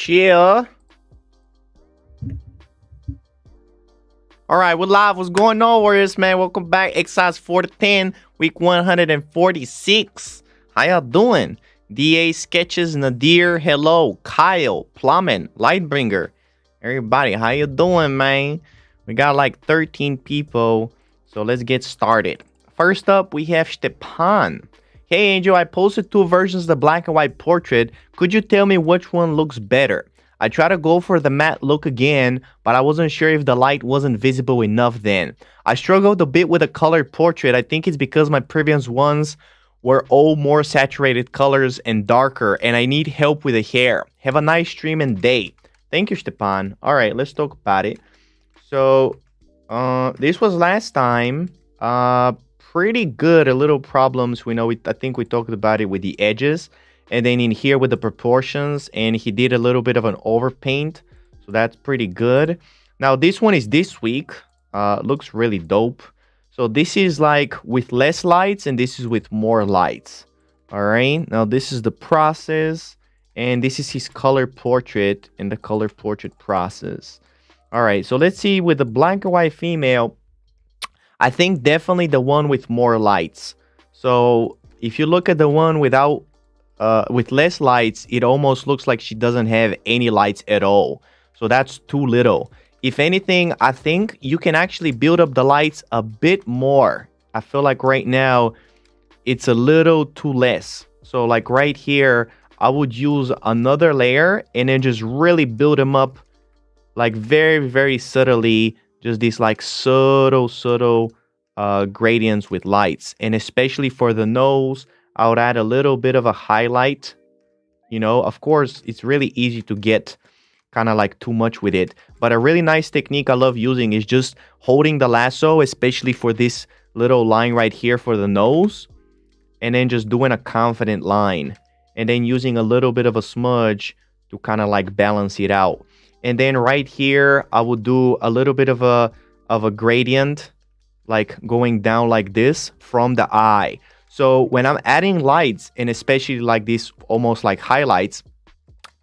Chill. All right, we're live. What's going on, Warriors, man? Welcome back. Exercise 4 to 10, week 146. How y'all doing? DA Sketches, Nadir, hello. Kyle, Plummen, Lightbringer. Everybody, how you doing, man? We got like 13 people, so let's get started. First up, we have Stepan. Hey, Angel, I posted 2 versions of the black and white portrait. Could you tell me which one looks better? I tried to go for the matte look again, but I wasn't sure if the light wasn't visible enough then. I struggled a bit with a colored portrait. I think it's because my previous ones were all more saturated colors and darker, and I need help with the hair. Have a nice stream and day. Thank you, Stepan. All right, let's talk about it. So, this was last time. Pretty good. A little problems. I think we talked about it with the edges. And then in here with the proportions, and he did a little bit of an overpaint, so that's pretty good. Now this one is this week. Looks really dope. So this is like with less lights, and this is with more lights. All right. Now this is the process, and this is his color portrait and the color portrait process. All right. So let's see with the black and white female. I think definitely the one with more lights. So if you look at the one without with less lights, it almost looks like she doesn't have any lights at all. So that's too little. If anything, I think you can actually build up the lights a bit more. I feel like right now it's a little too less. So like right here, I would use another layer and then just really build them up like very, very subtly. Just these like subtle gradients with lights. And especially for the nose, I would add a little bit of a highlight. You know, of course, it's really easy to get kind of like too much with it. But a really nice technique I love using is just holding the lasso, especially for this little line right here for the nose. And then just doing a confident line. And then using a little bit of a smudge to kind of like balance it out. And then right here, I would do a little bit of a gradient, like going down like this from the eye. So when I'm adding lights, and especially like this almost like highlights,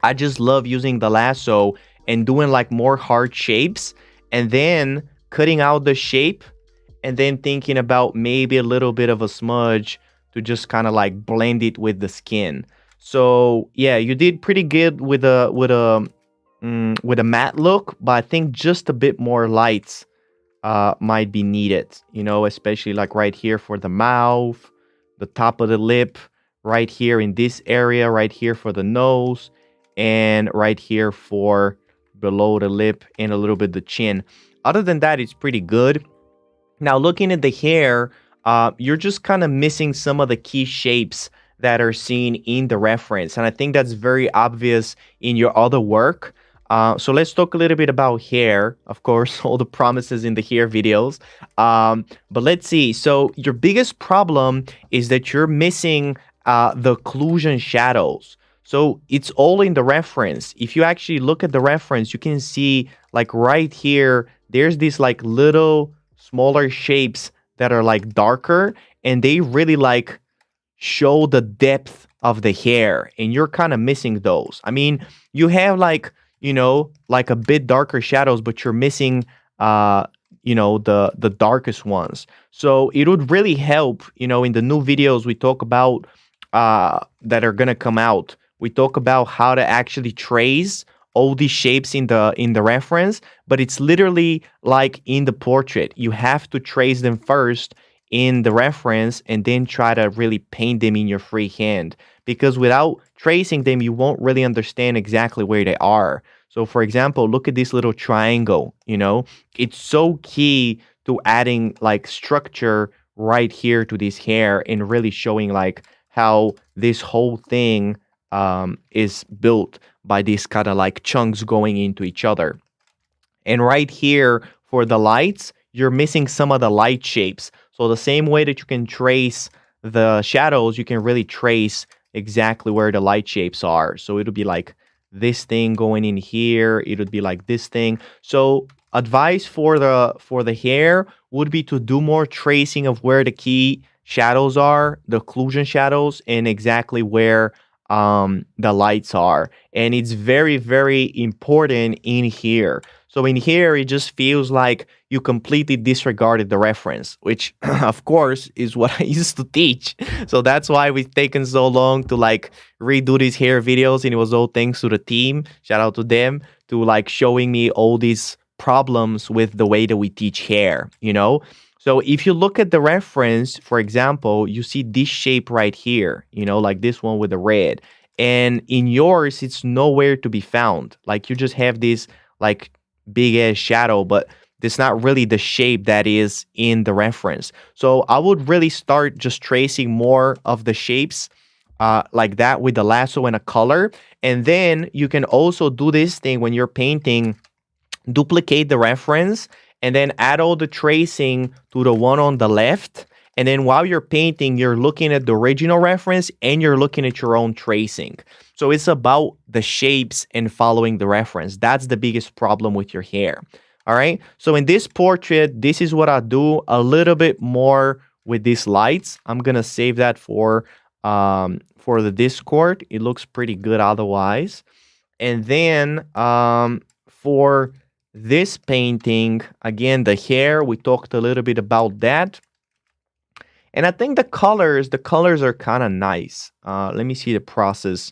I just love using the lasso and doing like more hard shapes and then cutting out the shape and then thinking about maybe a little bit of a smudge to just kind of like blend it with the skin. So yeah, you did pretty good with a matte look, but I think just a bit more lights might be needed, you know, especially like right here for the mouth, the top of the lip, right here in this area, right here for the nose, and right here for below the lip and a little bit the chin. Other than that, it's pretty good. Now looking at the hair, you're just kind of missing some of the key shapes that are seen in the reference, and I think that's very obvious in your other work. So let's talk a little bit about hair. Of course, all the promises in the hair videos. But let's see. So your biggest problem is that you're missing the occlusion shadows. So it's all in the reference. If you actually look at the reference, you can see like right here, there's these like little smaller shapes that are like darker, and they really like show the depth of the hair, and you're kind of missing those. I mean, you have like, you know, like a bit darker shadows, but you're missing, you know, the darkest ones. So it would really help, you know, in the new videos we talk about that are gonna come out. We talk about how to actually trace all these shapes in the reference, but it's literally like in the portrait. You have to trace them first in the reference and then try to really paint them in your free hand, because without tracing them, you won't really understand exactly where they are. So for example, look at this little triangle, you know, it's so key to adding like structure right here to this hair and really showing like how this whole thing is built by these kind of like chunks going into each other. And right here for the lights, you're missing some of the light shapes. So the same way that you can trace the shadows, you can really trace exactly where the light shapes are. So it'll be like this thing going in here. It would be like this thing. So advice for the hair would be to do more tracing of where the key shadows are, the occlusion shadows, and exactly where the lights are. And it's very, very important in here. So in here, it just feels like you completely disregarded the reference, which of course is what I used to teach. So that's why we've taken so long to like redo these hair videos. And it was all thanks to the team. Shout out to them to like showing me all these problems with the way that we teach hair, you know? So if you look at the reference, for example, you see this shape right here, you know, like this one with the red. And in yours, it's nowhere to be found. Like you just have this like big ass shadow, but it's not really the shape that is in the reference. So I would really start just tracing more of the shapes like that with the lasso and a color. And then you can also do this thing when you're painting, duplicate the reference and then add all the tracing to the one on the left. And then while you're painting, you're looking at the original reference and you're looking at your own tracing. So it's about the shapes and following the reference. That's the biggest problem with your hair. All right. So in this portrait, this is what I do a little bit more with these lights. I'm going to save that for the Discord. It looks pretty good otherwise. And then for this painting, again, the hair, we talked a little bit about that. And I think the colors are kind of nice. Let me see the process.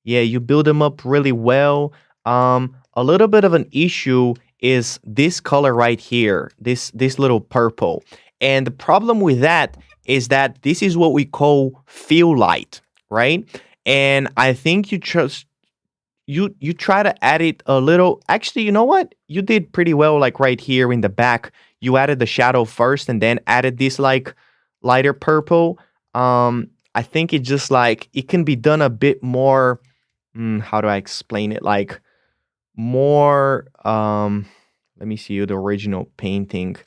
Yeah, you build them up really well. A little bit of an issue is this color right here, this little purple. And the problem with that is that this is what we call fill light, right? And I think you just you try to add it a little. Actually, you know what? You did pretty well, like right here in the back. You added the shadow first and then added this like lighter purple. I think it just like it can be done a bit more. How do I explain it? Like more. Let me see the original painting.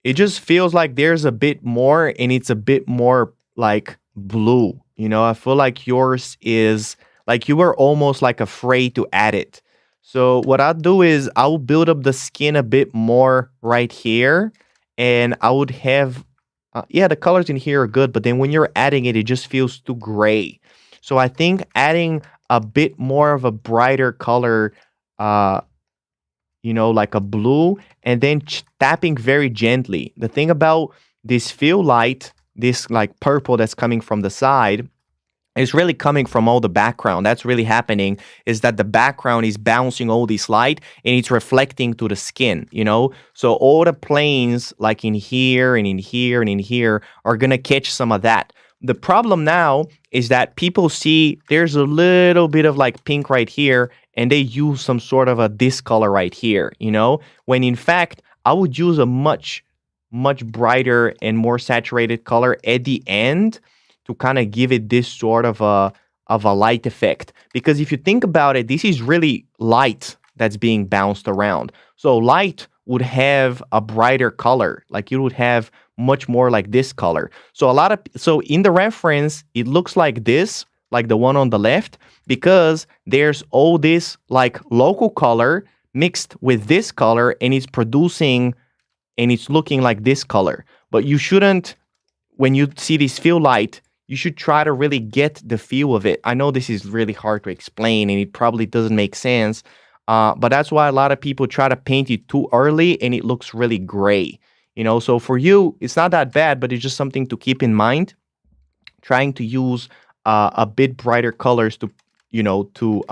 It just feels like there's a bit more, and it's a bit more like blue. You know, I feel like yours is like you were almost like afraid to add it. So what I'll do is I will build up the skin a bit more right here, and I would have, yeah, the colors in here are good, but then when you're adding it, it just feels too gray. So I think adding a bit more of a brighter color, you know, like a blue, and then tapping very gently. The thing about this fill light, this like purple that's coming from the side, is really coming from all the background. That's really happening is that the background is bouncing all this light and it's reflecting to the skin, you know? So all the planes like in here and in here and in here are gonna catch some of that. The problem now is that people see there's a little bit of like pink right here and they use some sort of a this color right here, you know? When in fact, I would use a much brighter and more saturated color at the end to kind of give it this sort of a light effect. Because if you think about it, this is really light that's being bounced around. So light would have a brighter color, like you would have much more like this color. So in the reference, it looks like this, like the one on the left, because there's all this like local color mixed with this color and it's producing and it's looking like this color. But you shouldn't, when you see this fill light, you should try to really get the feel of it. I know this is really hard to explain and it probably doesn't make sense, but that's why a lot of people try to paint it too early and it looks really gray. You know, so for you, it's not that bad, but it's just something to keep in mind. Trying to use a bit brighter colors to, you know, to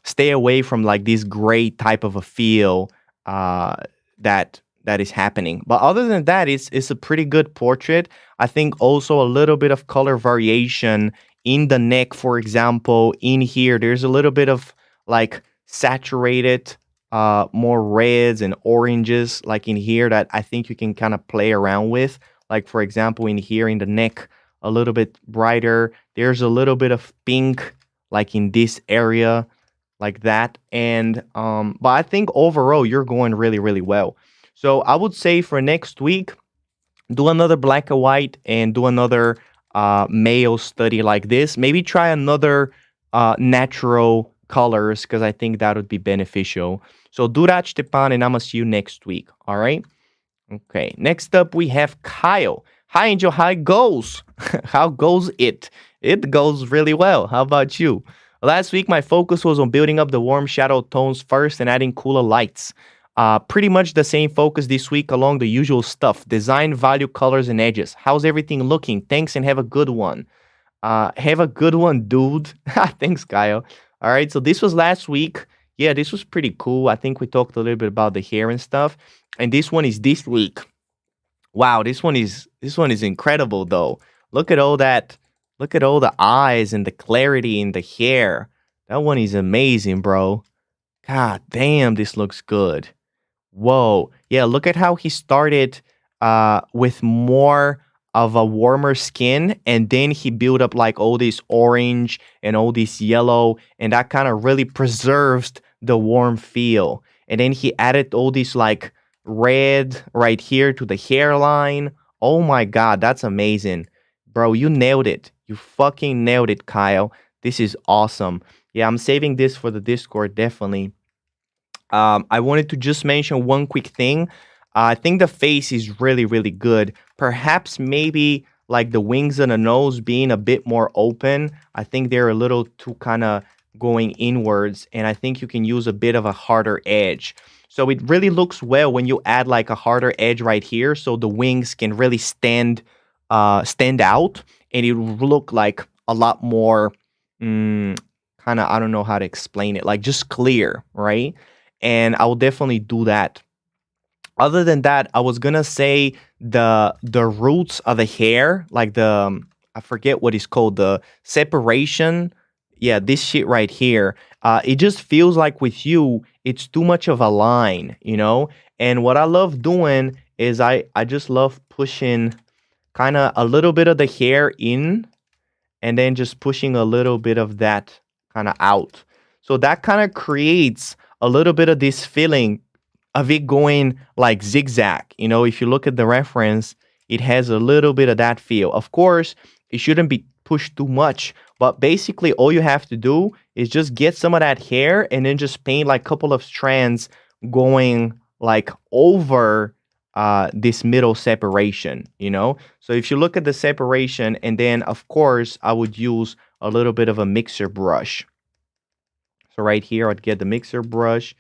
stay away from like this gray type of a feel that is happening. But other than that, it's a pretty good portrait. I think also a little bit of color variation in the neck, for example. In here, there's a little bit of like saturated, more reds and oranges, like in here that I think you can kind of play around with. Like for example, in here in the neck, a little bit brighter. There's a little bit of pink, like in this area, like that. And but I think overall you're going really, really well. So I would say for next week, do another black and white and do another male study like this. Maybe try another natural colors because I think that would be beneficial. So do that, Stepan, and I'm going to see you next week. All right? Okay. Next up, we have Kyle. Hi, Angel. How it goes? How goes it? It goes really well. How about you? Last week, my focus was on building up the warm shadow tones first and adding cooler lights. Pretty much the same focus this week along the usual stuff: design, value, colors, and edges. How's everything looking? Thanks and have a good one. Have a good one, dude. Thanks, Kyle. All right, so this was last week. Yeah, this was pretty cool. I think we talked a little bit about the hair and stuff. And this one is this week. Wow, this one is incredible though. Look at all that. Look at all the eyes and the clarity in the hair. That one is amazing, bro. God damn, this looks good. Whoa. Yeah, look at how he started with more of a warmer skin, and then he built up like all this orange and all this yellow, and that kind of really preserves the warm feel. And then he added all this like red right here to the hairline. Oh my god, that's amazing. Bro, you nailed it. You fucking nailed it, Kyle. This is awesome. Yeah, I'm saving this for the Discord, definitely. I wanted to just mention one quick thing. I think the face is really, really good. Perhaps maybe like the wings and the nose being a bit more open. I think they're a little too kind of going inwards, and I think you can use a bit of a harder edge. So it really looks well when you add like a harder edge right here, so the wings can really stand out, and it will look like a lot more kind of, I don't know how to explain it, like just clear, right? And I will definitely do that. Other than that, I was gonna say the roots of the hair, like the I forget what it's called, the separation. Yeah, this shit right here. It just feels like with you, it's too much of a line, you know. And what I love doing is I just love pushing kind of a little bit of the hair in, and then just pushing a little bit of that kind of out. So that kind of creates a little bit of this feeling of it going like zigzag. You know, if you look at the reference, it has a little bit of that feel. Of course, it shouldn't be pushed too much, but basically all you have to do is just get some of that hair and then just paint like a couple of strands going like over this middle separation, you know? So if you look at the separation, and then of course I would use a little bit of a mixer brush. So right here, I'd get the mixer brush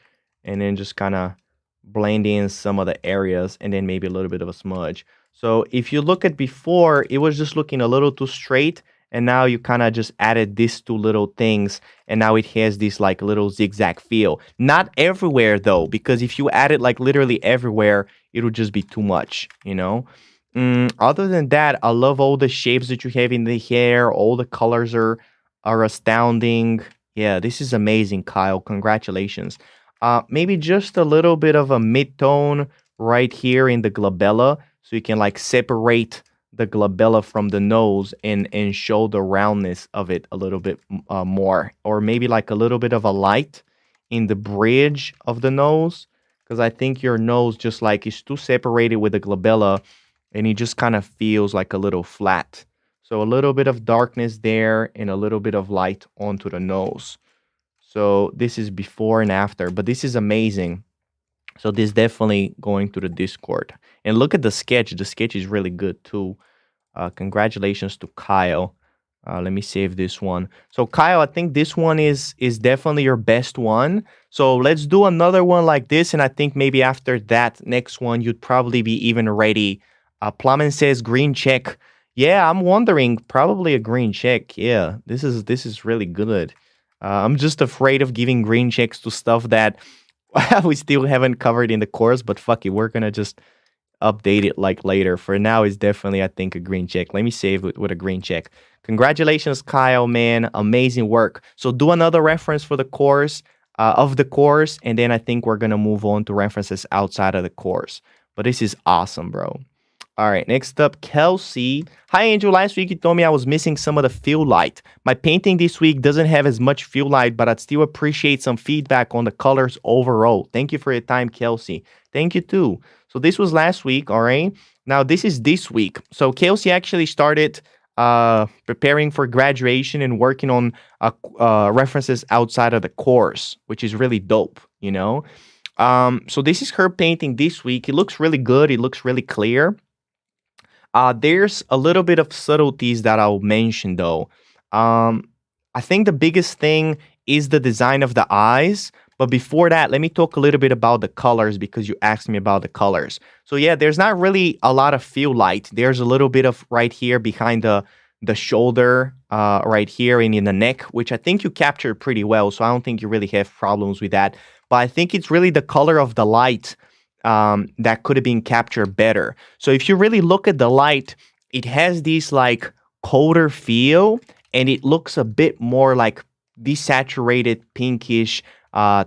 and then just kind of blend in some of the areas, and then maybe a little bit of a smudge. So if you look at before, it was just looking a little too straight, and now you kind of just added these two little things, and now it has this like little zigzag feel. Not everywhere though, because if you add it like literally everywhere, it would just be too much, you know? Other than that, I love all the shapes that you have in the hair. All the colors are astounding. Yeah, this is amazing, Kyle. Congratulations. Maybe just a little bit of a mid-tone right here in the glabella, so you can like separate the glabella from the nose and show the roundness of it a little bit more. Or maybe like a little bit of a light in the bridge of the nose, because I think your nose just like is too separated with the glabella, and it just kind of feels like a little flat. So a little bit of darkness there and a little bit of light onto the nose. So this is before and after, but this is amazing. So this definitely going to the Discord. And look at the sketch. The sketch is really good too. Congratulations to Kyle. Let me save this one. So Kyle, I think this one is definitely your best one. So let's do another one like this, and I think maybe after that next one, you'd probably be even ready. Plumbin says green check. Yeah, I'm wondering, probably a green check. Yeah, this is really good. I'm just afraid of giving green checks to stuff that we still haven't covered in the course, but fuck it, we're gonna just update it like later. For now, it's definitely, I think, a green check. Let me save it with a green check. Congratulations, Kyle, man. Amazing work. So do another reference for the course, of the course, and then I think we're gonna move on to references outside of the course. But this is awesome, bro. All right, next up, Kelsey. Hi, Angel. Last week you told me I was missing some of the fill light. My painting this week doesn't have as much fill light, but I'd still appreciate some feedback on the colors overall. Thank you for your time, Kelsey. Thank you, too. So this was last week, all right? Now, this is this week. So Kelsey actually started preparing for graduation and working on references outside of the course, which is really dope, you know? So this is her painting this week. It looks really good. It looks really clear. There's a little bit of subtleties that I'll mention though. Um, I think the biggest thing is the design of the eyes. But before that, let me talk a little bit about the colors because you asked me about the colors. So yeah, there's not really a lot of field light. There's a little bit of right here behind the shoulder, right here and in the neck, which I think you captured pretty well. So I don't think you really have problems with that. But I think it's really the color of the light that could have been captured better. So if you really look at the light, it has this like colder feel, and it looks a bit more like desaturated pinkish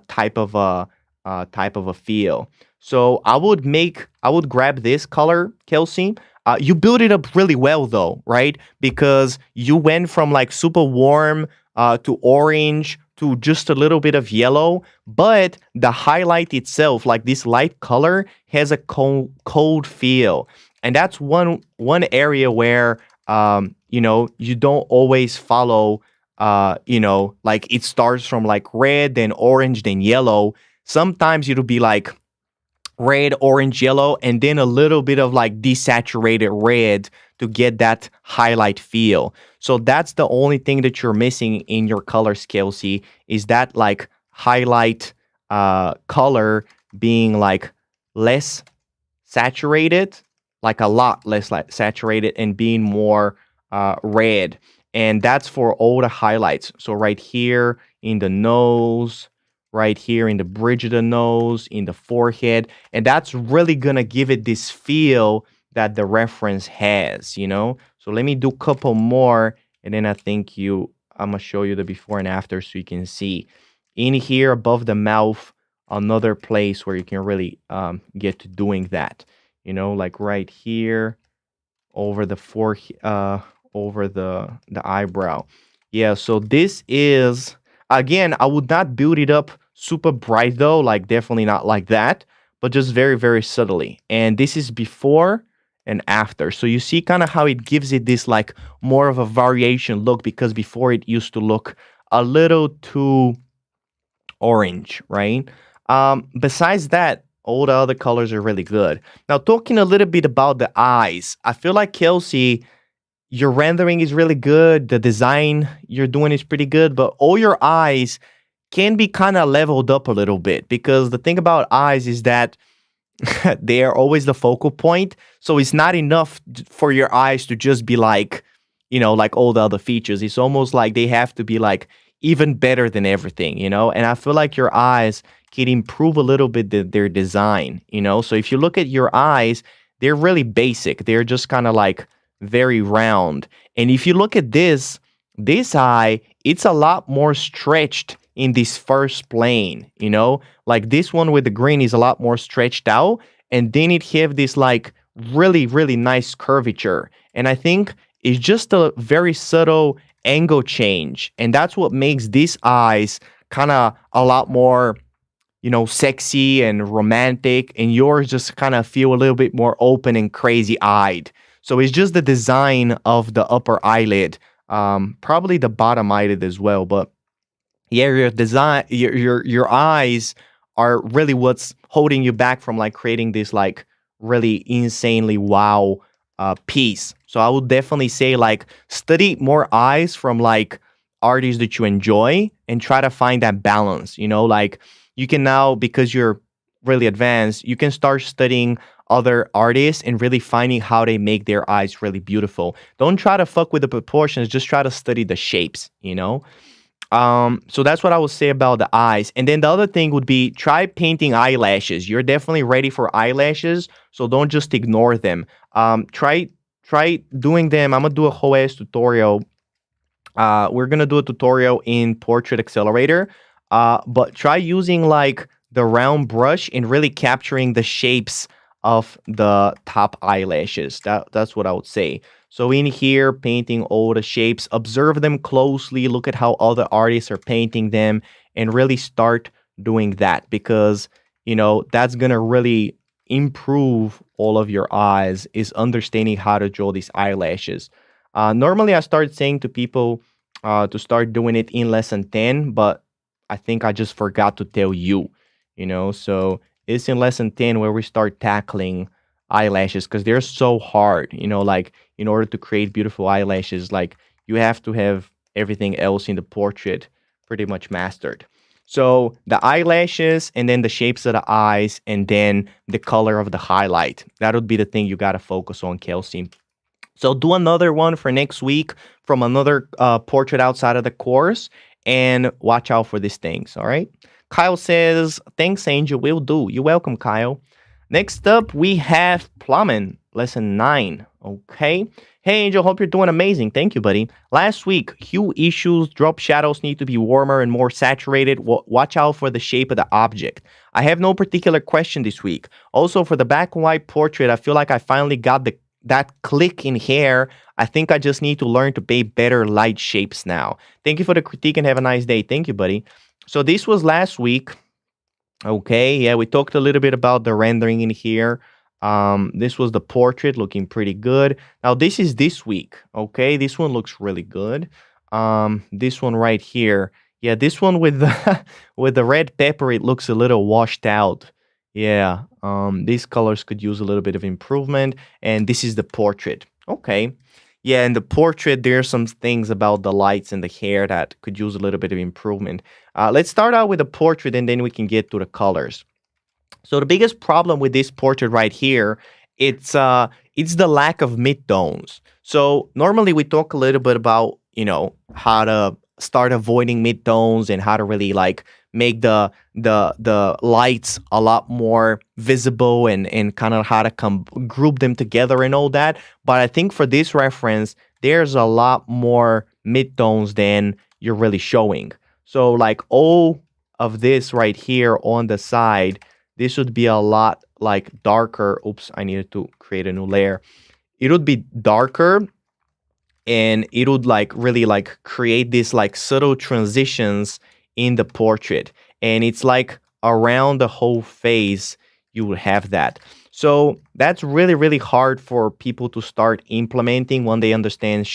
type of a feel. So I would grab this color, Kelsey. You build it up really well though, right? Because you went from like super warm to orange to just a little bit of yellow, but the highlight itself, like this light color, has a cold feel, and that's one area where you don't always follow. Like it starts from like red, then orange, then yellow. Sometimes it'll be like red, orange, yellow, and then a little bit of like desaturated red to get that highlight feel. So that's the only thing that you're missing in your color scale, see, is that like highlight color being like less saturated, like a lot less like saturated, and being more red. And that's for all the highlights. So right here in the nose, right here in the bridge of the nose, in the forehead. And that's really going to give it this feel that the reference has, you know? So let me do a couple more. And then I think I'm going to show you the before and after so you can see. In here above the mouth, another place where you can really get to doing that. You know, like right here over the forehead, over the eyebrow. Yeah, so this is, again, I would not build it up super bright though, like definitely not like that, but just very, very subtly. And this is before and after. So you see kind of how it gives it this like more of a variation look, because before it used to look a little too orange, right? Besides that, all the other colors are really good. Now, talking a little bit about the eyes, I feel like Kelsey, your rendering is really good. The design you're doing is pretty good, but all your eyes can be kind of leveled up a little bit, because the thing about eyes is that they are always the focal point. So it's not enough for your eyes to just be like, like all the other features. It's almost like they have to be like even better than everything, And I feel like your eyes can improve a little bit their design, So if you look at your eyes, they're really basic. They're just kind of like very round. And if you look at this eye, it's a lot more stretched in this first plane, like this one with the green is a lot more stretched out, and then it have this like really, really nice curvature. And I think it's just a very subtle angle change, and that's what makes these eyes kind of a lot more sexy and romantic, and yours just kind of feel a little bit more open and crazy eyed. So it's just the design of the upper eyelid, probably the bottom eyelid as well. But yeah, your design, your eyes are really what's holding you back from like creating this like really insanely wow piece. So I would definitely say like study more eyes from like artists that you enjoy and try to find that balance. Like you can now, because you're really advanced, you can start studying other artists and really finding how they make their eyes really beautiful. Don't try to fuck with the proportions, just try to study the shapes, So that's what I would say about the eyes. And then the other thing would be try painting eyelashes. You're definitely ready for eyelashes, so don't just ignore them. Try doing them. I'm gonna do a whole ass tutorial. We're gonna do a tutorial in Portrait Accelerator. But try using like the round brush and really capturing the shapes of the top eyelashes. That's what I would say. So in here, painting all the shapes, observe them closely, look at how other artists are painting them, and really start doing that, because, that's going to really improve all of your eyes, is understanding how to draw these eyelashes. Normally, I start saying to people to start doing it in lesson 10, but I think I just forgot to tell you, So it's in lesson 10 where we start tackling eyelashes because they're so hard. You know, like in order to create beautiful eyelashes, like you have to have everything else in the portrait pretty much mastered. So the eyelashes and then the shapes of the eyes and then the color of the highlight. That would be the thing you got to focus on, Kelsey. So do another one for next week from another portrait outside of the course and watch out for these things, all right? Kyle says, thanks, Angel. Will do. You're welcome, Kyle. Next up, we have plumbing, lesson 9. Okay. Hey, Angel, hope you're doing amazing. Thank you, buddy. Last week, hue issues, drop shadows need to be warmer and more saturated. Watch out for the shape of the object. I have no particular question this week. Also, for the black and white portrait, I feel like I finally got that click in hair. I think I just need to learn to paint better light shapes now. Thank you for the critique and have a nice day. Thank you, buddy. So this was last week. Okay, yeah, we talked a little bit about the rendering in here. This was the portrait looking pretty good. Now this is this week. Okay, this one looks really good. This one right here. Yeah, this one with the with the red pepper, it looks a little washed out. Yeah, these colors could use a little bit of improvement. And this is the portrait. Okay. Yeah, in the portrait, there are some things about the lights and the hair that could use a little bit of improvement. Let's start out with the portrait and then we can get to the colors. So the biggest problem with this portrait right here, it's the lack of mid-tones. So normally we talk a little bit about, you know, how to start avoiding mid-tones and how to really like make the lights a lot more visible and kind of how to group them together and all that. But I think for this reference, there's a lot more mid-tones than you're really showing. So like all of this right here on the side, this would be a lot like darker. Oops, I needed to create a new layer. It would be darker and it would like really like create these like subtle transitions in the portrait. And it's like around the whole face, you would have that. So that's really, really hard for people to start implementing when they understand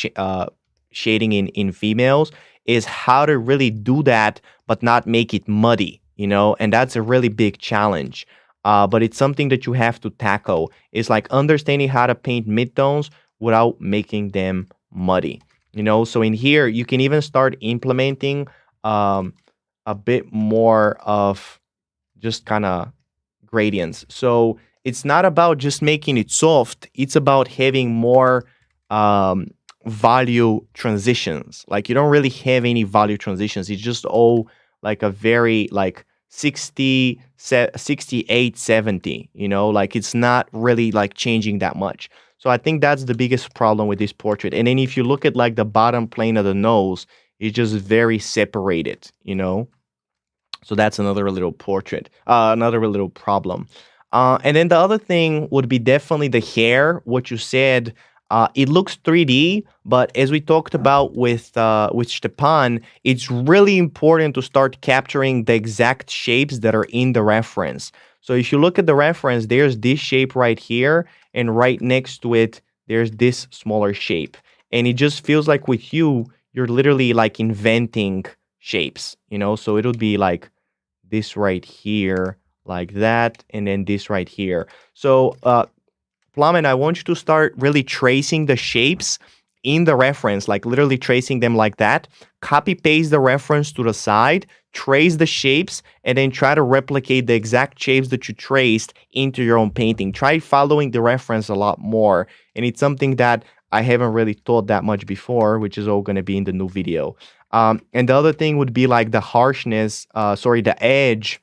shading in females, is how to really do that, but not make it muddy, you know? And that's a really big challenge. But it's something that you have to tackle. It's like understanding how to paint midtones without making them muddy, you know? So in here, you can even start implementing a bit more of just kind of gradients. So it's not about just making it soft. It's about having more value transitions. Like you don't really have any value transitions. It's just all like a very like 60, 68, 70, you know, like it's not really like changing that much. So I think that's the biggest problem with this portrait. And then if you look at like the bottom plane of the nose, it's just very separated, you know. So that's another little portrait, another little problem. And then the other thing would be definitely the hair. What you said, it looks 3D, but as we talked about with Stepan, it's really important to start capturing the exact shapes that are in the reference. So if you look at the reference, there's this shape right here, and right next to it, there's this smaller shape. And it just feels like with you, you're literally like inventing shapes, you know? So it would be like this right here, like that, and then this right here. So, Plummet, I want you to start really tracing the shapes in the reference, like literally tracing them like that. Copy paste the reference to the side, trace the shapes, and then try to replicate the exact shapes that you traced into your own painting. Try following the reference a lot more. And it's something that I haven't really taught that much before, which is all going to be in the new video. And the other thing would be like the harshness, the edge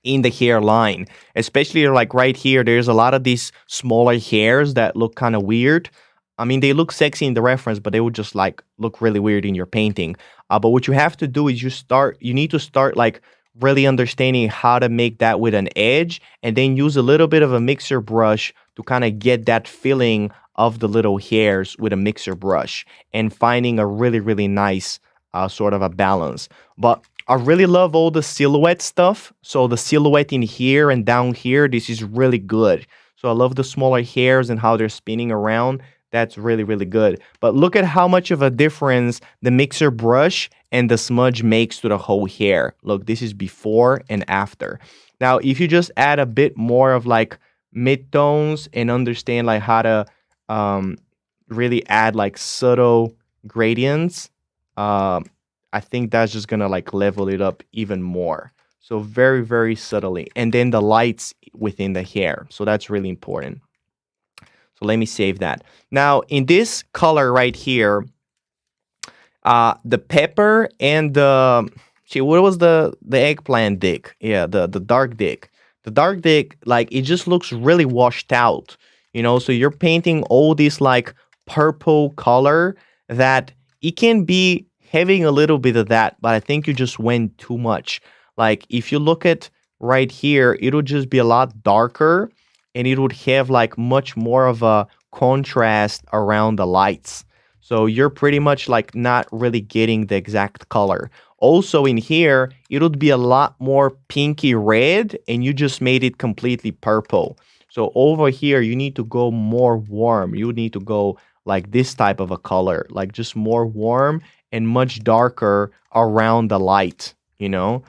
in the hairline, especially like right here. There's a lot of these smaller hairs that look kind of weird. I mean, they look sexy in the reference, but they would just like look really weird in your painting. But what you have to do is you need to start like really understanding how to make that with an edge, and then use a little bit of a mixer brush to kind of get that feeling of the little hairs with a mixer brush, and finding a really, really nice sort of a balance. But I really love all the silhouette stuff. So the silhouette in here and down here, this is really good. So I love the smaller hairs and how they're spinning around. That's really, really good. But look at how much of a difference the mixer brush and the smudge makes to the whole hair. Look, this is before and after. Now, if you just add a bit more of like midtones and understand like how to really add like subtle gradients, I think that's just gonna like level it up even more. So very, very subtly. And then the lights within the hair. So that's really important. So let me save that. Now in this color right here, the pepper and the what was the eggplant dick? Yeah, the dark dick. The dark dick, like it just looks really washed out, you know. So you're painting all this like purple color that it can be having a little bit of that, but I think you just went too much. Like if you look at right here, it'll just be a lot darker and it would have like much more of a contrast around the lights. So you're pretty much like not really getting the exact color. Also in here, it would be a lot more pinky red and you just made it completely purple. So over here, you need to go more warm. You need to go like this type of a color, like just more warm and much darker around the light, you know?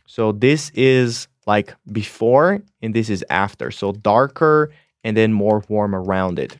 So this is like before and this is after. So darker and then more warm around it.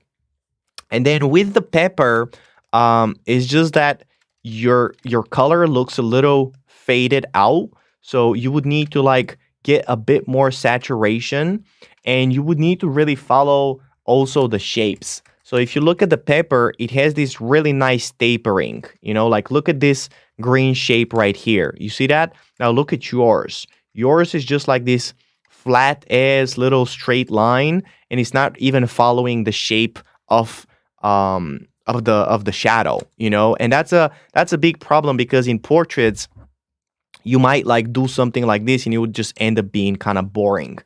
And then with the pepper, it's just that your color looks a little faded out. So you would need to like get a bit more saturation and you would need to really follow also the shapes. So if you look at the pepper, it has this really nice tapering, you know, like look at this green shape right here. You see that? Now look at yours. Yours is just like this flat ass little straight line and it's not even following the shape of the shadow, you know. And that's a big problem because in portraits you might like do something like this and it would just end up being kind of boring.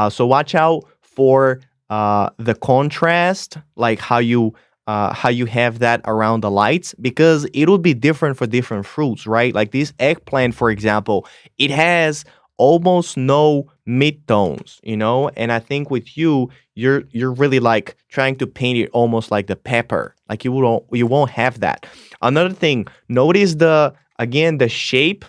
So watch out for the contrast, like how you have that around the lights, because it will be different for different fruits, right? Like this eggplant, for example, it has almost no midtones, you know. And I think with you, you're really like trying to paint it almost like the pepper, like you won't have that. Another thing, notice the shape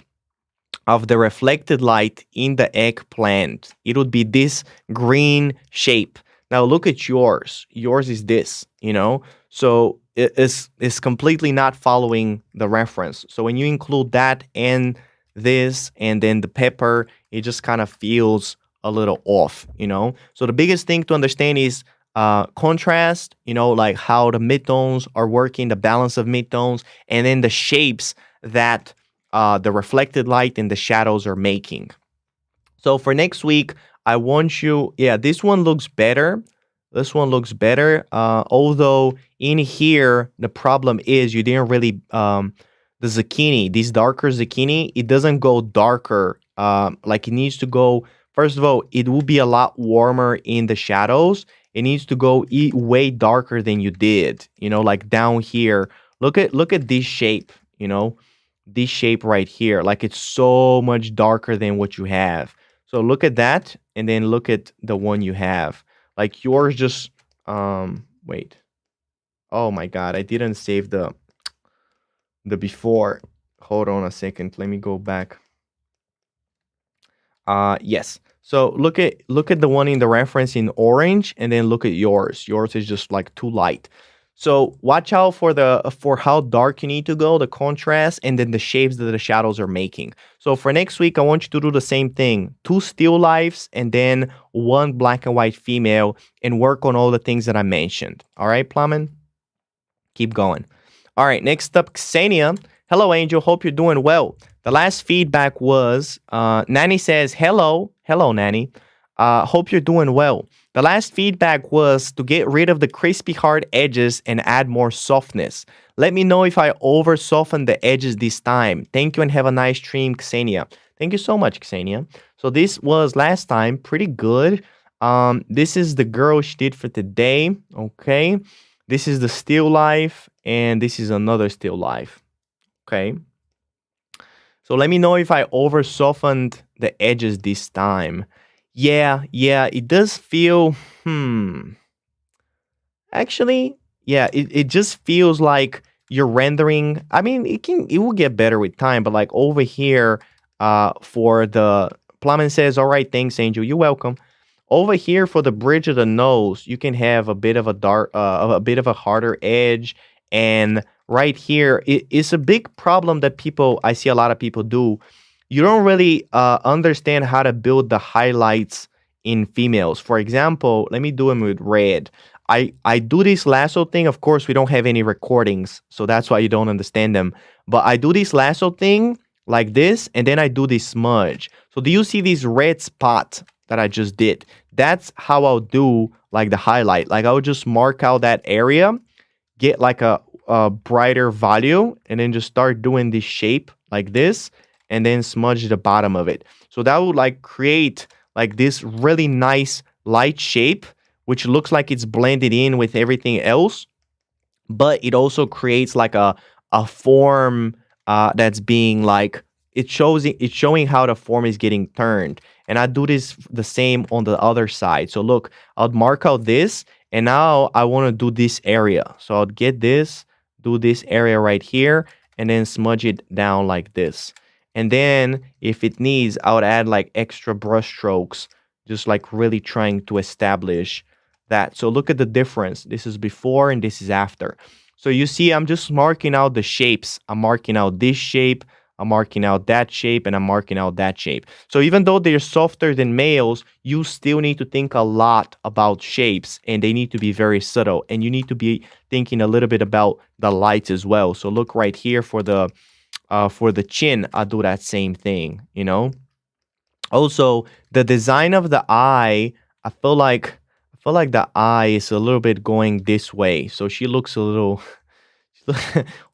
of the reflected light in the eggplant. It would be this green shape. Now look at yours. Yours is this, you know. So it's completely not following the reference. So when you include that and this and then the pepper, it just kind of feels a little off, you know. So the biggest thing to understand is contrast, you know, like how the midtones are working, the balance of midtones, and then the shapes that the reflected light and the shadows are making. So for next week, I want you, yeah, this one looks better. This one looks better. Although in here, the problem is you didn't really, the zucchini, this darker zucchini, it doesn't go darker. Like it needs to go, first of all, it will be a lot warmer in the shadows. It needs to go way darker than you did, you know, like down here. Look at this shape, you know, this shape right here. Like it's so much darker than what you have. So look at that and then look at the one you have. Like yours just, wait. Oh my God, I didn't save the before. Hold on a second. Let me go back. Yes. So look at the one in the reference in orange and then look at yours. Yours is just like too light. So watch out for how dark you need to go, the contrast, and then the shapes that the shadows are making. So for next week, I want you to do the same thing. 2 still lifes and then 1 black and white female and work on all the things that I mentioned. All right, Plumman? Keep going. All right, next up, Ksenia. Hello, Angel. Hope you're doing well. The last feedback was, Nanny says, hello. Hello, Nanny. Hope you're doing well. The last feedback was to get rid of the crispy hard edges and add more softness. Let me know if I over softened the edges this time. Thank you and have a nice stream, Ksenia. Thank you so much, Ksenia. So this was last time, pretty good. This is the girl she did for today. Okay. This is the still life and this is another still life. Okay. So let me know if I over softened the edges this time. Yeah, it does feel, Actually, yeah, it just feels like you're rendering. I mean, it will get better with time, but like over here, for the Plumman says, all right, thanks, Angel. You're welcome. Over here for the bridge of the nose, you can have a bit of a dark, a bit of a harder edge. And right here, it's a big problem that I see a lot of people do. You don't really understand how to build the highlights in females. For example, let me do them with red. I do this lasso thing. Of course, we don't have any recordings, so that's why you don't understand them. But I do this lasso thing like this, and then I do this smudge. So do you see this red spot that I just did? That's how I'll do like the highlight. Like I'll just mark out that area, get like a brighter value, and then just start doing this shape like this, and then smudge the bottom of it. So that would like create like this really nice light shape, which looks like it's blended in with everything else, but it also creates like a form that's being like, it's showing how the form is getting turned. And I do this the same on the other side. So look, I'll mark out this, and now I want to do this area. So I'll get this, do this area right here, and then smudge it down like this. And then if it needs, I would add like extra brush strokes, just like really trying to establish that. So look at the difference. This is before and this is after. So you see, I'm just marking out the shapes. I'm marking out this shape, I'm marking out that shape, and I'm marking out that shape. So even though they're softer than males, you still need to think a lot about shapes, and they need to be very subtle. And you need to be thinking a little bit about the lights as well. So look right here for the chin, I do that same thing, you know. Also, the design of the eye, I feel like the eye is a little bit going this way. So she looks a little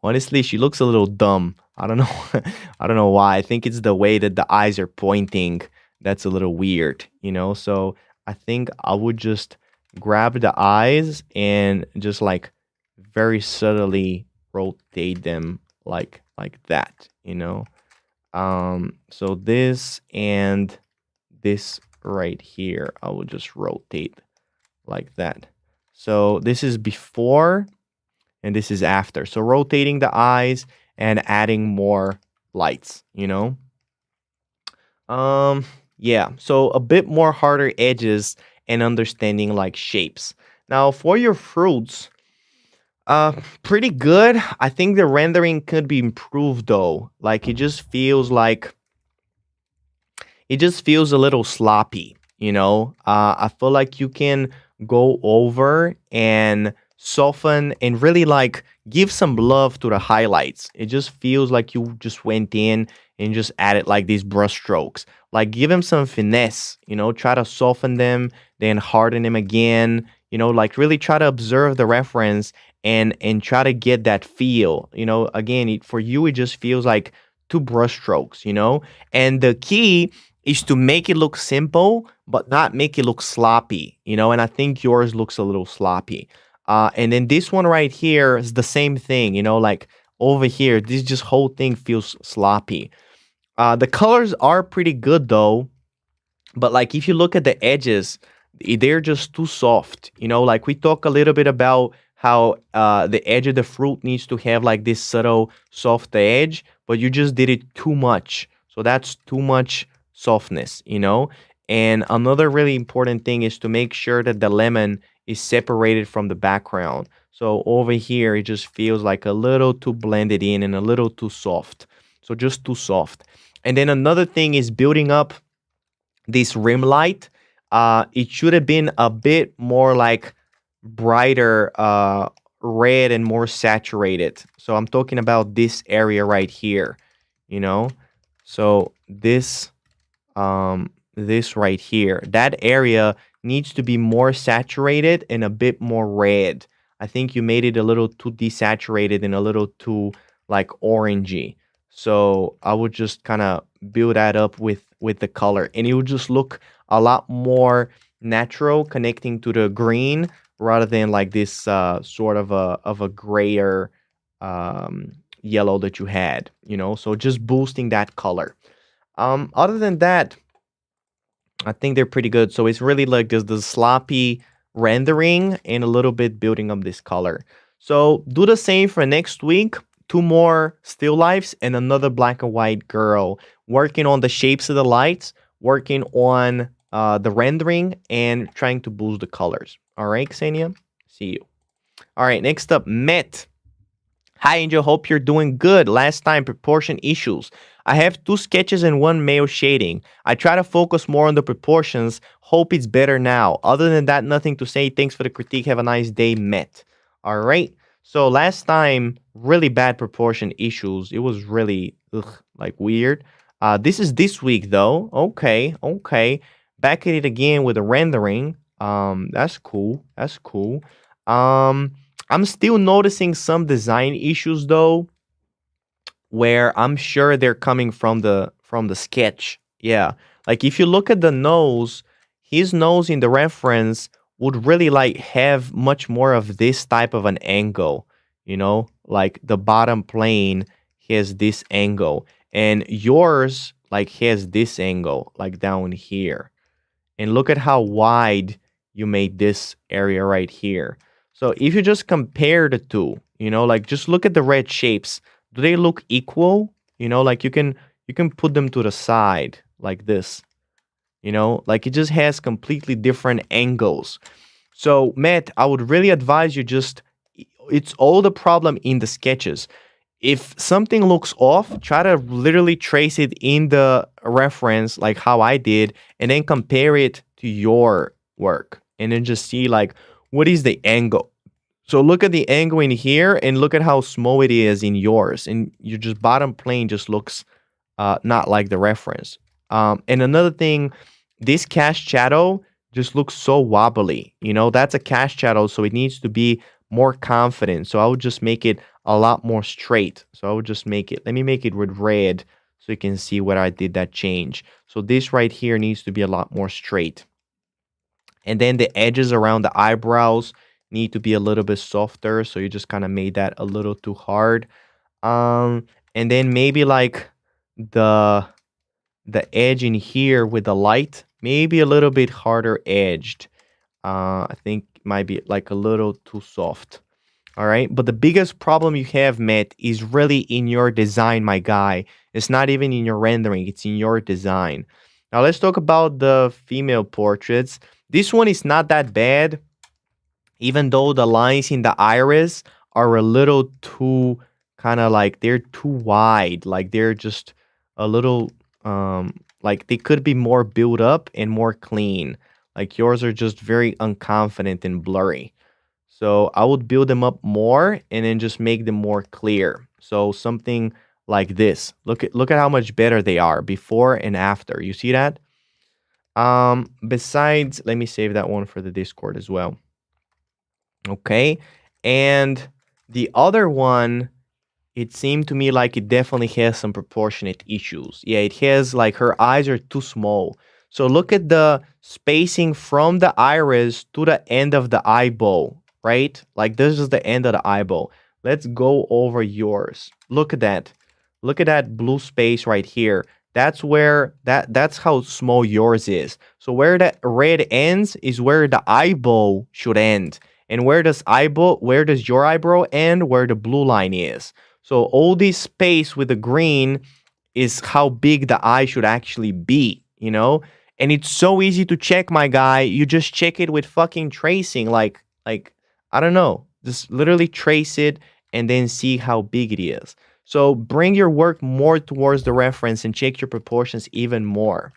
honestly, she looks a little dumb. I don't know. I don't know why. I think it's the way that the eyes are pointing that's a little weird, you know? So I think I would just grab the eyes and just like very subtly rotate them like that, you know? So this and this right here, I will just rotate like that. So this is before and this is after. So rotating the eyes and adding more lights, you know? Yeah, so a bit more harder edges and understanding like shapes. Now for your fruits, pretty good. I think the rendering could be improved though. Like it just feels a little sloppy, you know? I feel like you can go over and soften and really like give some love to the highlights. It just feels like you just went in and just added like these brush strokes. Like give them some finesse, you know, try to soften them, then harden them again, you know, like really try to observe the reference and try to get that feel. You know, again, for you it just feels like two brush strokes, you know? And the key is to make it look simple, but not make it look sloppy, you know? And I think yours looks a little sloppy. And then this one right here is the same thing, you know, like over here, this just whole thing feels sloppy. The colors are pretty good though, but like if you look at the edges, they're just too soft, you know, like we talk a little bit about how the edge of the fruit needs to have like this subtle soft edge, but you just did it too much. So that's too much softness, you know? And another really important thing is to make sure that the lemon is separated from the background. So over here, it just feels like a little too blended in and a little too soft. So just too soft. And then another thing is building up this rim light. It should have been a bit more like brighter red and more saturated. So I'm talking about this area right here, you know? So this right here, that area needs to be more saturated and a bit more red. I think you made it a little too desaturated and a little too like orangey. So I would just kind of build that up with the color, and it would just look a lot more natural connecting to the green rather than like this sort of a grayer yellow that you had, you know? So just boosting that color. Other than that, I think they're pretty good. So it's really like the sloppy rendering and a little bit building up this color. So do the same for next week. 2 more still lifes and another black and white girl. Working on the shapes of the lights, working on the rendering and trying to boost the colors. All right, Xenia? See you. All right, next up, Met. Hi, Angel. Hope you're doing good. Last time, proportion issues. I have 2 sketches and 1 male shading. I try to focus more on the proportions. Hope it's better now. Other than that, nothing to say. Thanks for the critique. Have a nice day, Met. All right. So last time, really bad proportion issues. It was really like weird. This is this week though. Okay, okay. Back at it again with the rendering. That's cool. That's cool. I'm still noticing some design issues though, where I'm sure they're coming from the sketch. Yeah. Like if you look at the nose, his nose in the reference would really like have much more of this type of an angle, you know? Like the bottom plane has this angle and yours like has this angle like down here. And look at how wide you made this area right here. So if you just compare the two, you know, like just look at the red shapes. Do they look equal? You know, like you can put them to the side like this. You know, like it just has completely different angles. So Matt, I would really advise you it's all the problem in the sketches. If something looks off, try to literally trace it in the reference like how I did and then compare it to your work and then just see like what is the angle. So look at the angle in here and look at how small it is in yours and your just bottom plane just looks not like the reference. And another thing, this cast shadow just looks so wobbly. You know, that's a cast shadow, so it needs to be more confident. So I would just make it a lot more straight. So I would just make it, let me make it with red so you can see where I did that change. So this right here needs to be a lot more straight. And then the edges around the eyebrows need to be a little bit softer. So you just kind of made that a little too hard. And then maybe like the edge in here with the light, maybe a little bit harder edged. I think might be like a little too soft. All right. But the biggest problem you have, Matt, is really in your design, my guy. It's not even in your rendering. It's in your design. Now let's talk about the female portraits. This one is not that bad, even though the lines in the iris are a little too kind of like they're too wide. Like they're just a little like they could be more built up and more clean. Like yours are just very unconfident and blurry. So I would build them up more and then just make them more clear. So something like this. Look at how much better they are before and after. You see that? Besides, let me save that one for the Discord as well. Okay. And the other one, it seemed to me like it definitely has some proportionate issues. Yeah, it has like her eyes are too small. So look at the spacing from the iris to the end of the eyeball, right? Like this is the end of the eyeball. Let's go over yours. Look at that. Look at that blue space right here. That's where that's how small yours is. So where that red ends is where the eyeball should end. And where does your eyebrow end? Where the blue line is. So all this space with the green is how big the eye should actually be, you know? And it's so easy to check, my guy. You just check it with fucking tracing. Like I don't know. Just literally trace it and then see how big it is. So bring your work more towards the reference and check your proportions even more.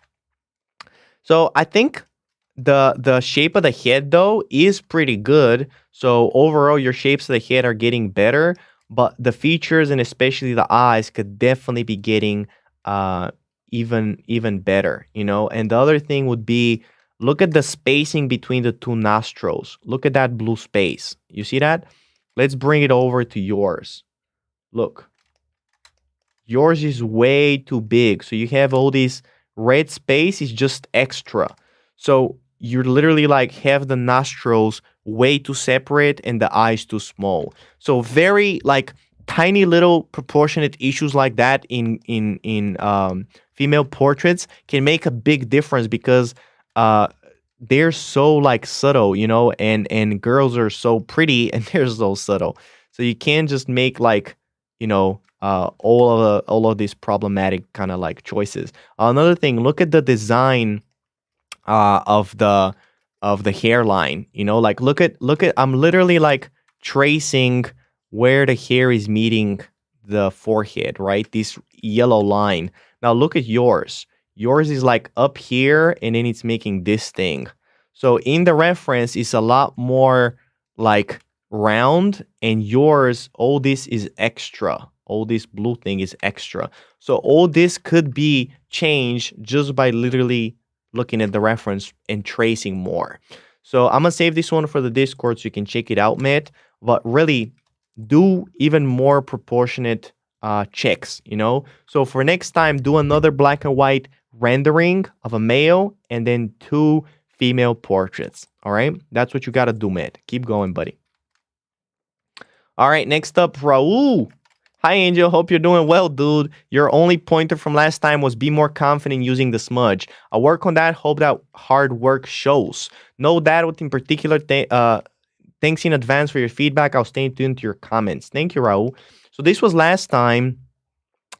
So I think the shape of the head though is pretty good. So overall your shapes of the head are getting better, but the features and especially the eyes could definitely be getting even better, you know. And the other thing would be look at the spacing between the two nostrils. Look at that blue space. You see that? Let's bring it over to yours. Look. Yours is way too big. So you have all this red space is just extra. So you literally like have the nostrils way too separate and the eyes too small. So very like tiny little proportionate issues like that in female portraits can make a big difference because they're so like subtle, you know, and girls are so pretty and they're so subtle. So you can't just make like, you know, all of these problematic kind of like choices. Another thing, look at the design of the hairline. You know, like look at I'm literally like tracing where the hair is meeting the forehead, right? This yellow line. Now look at yours. Yours is like up here and then it's making this thing. So in the reference it's a lot more like round, and yours, all this is extra. All this blue thing is extra. So all this could be changed just by literally looking at the reference and tracing more. So I'm gonna save this one for the Discord so you can check it out, Matt. But really, do even more proportionate checks, you know? So for next time, do another black and white rendering of a male and then 2 female portraits. All right? That's what you gotta do, Matt. Keep going, buddy. All right, next up, Raul. Hi, Angel. Hope you're doing well, dude. Your only pointer from last time was be more confident using the smudge. I'll work on that. Hope that hard work shows. No doubt in particular. Thanks in advance for your feedback. I'll stay tuned to your comments. Thank you, Raul. So this was last time.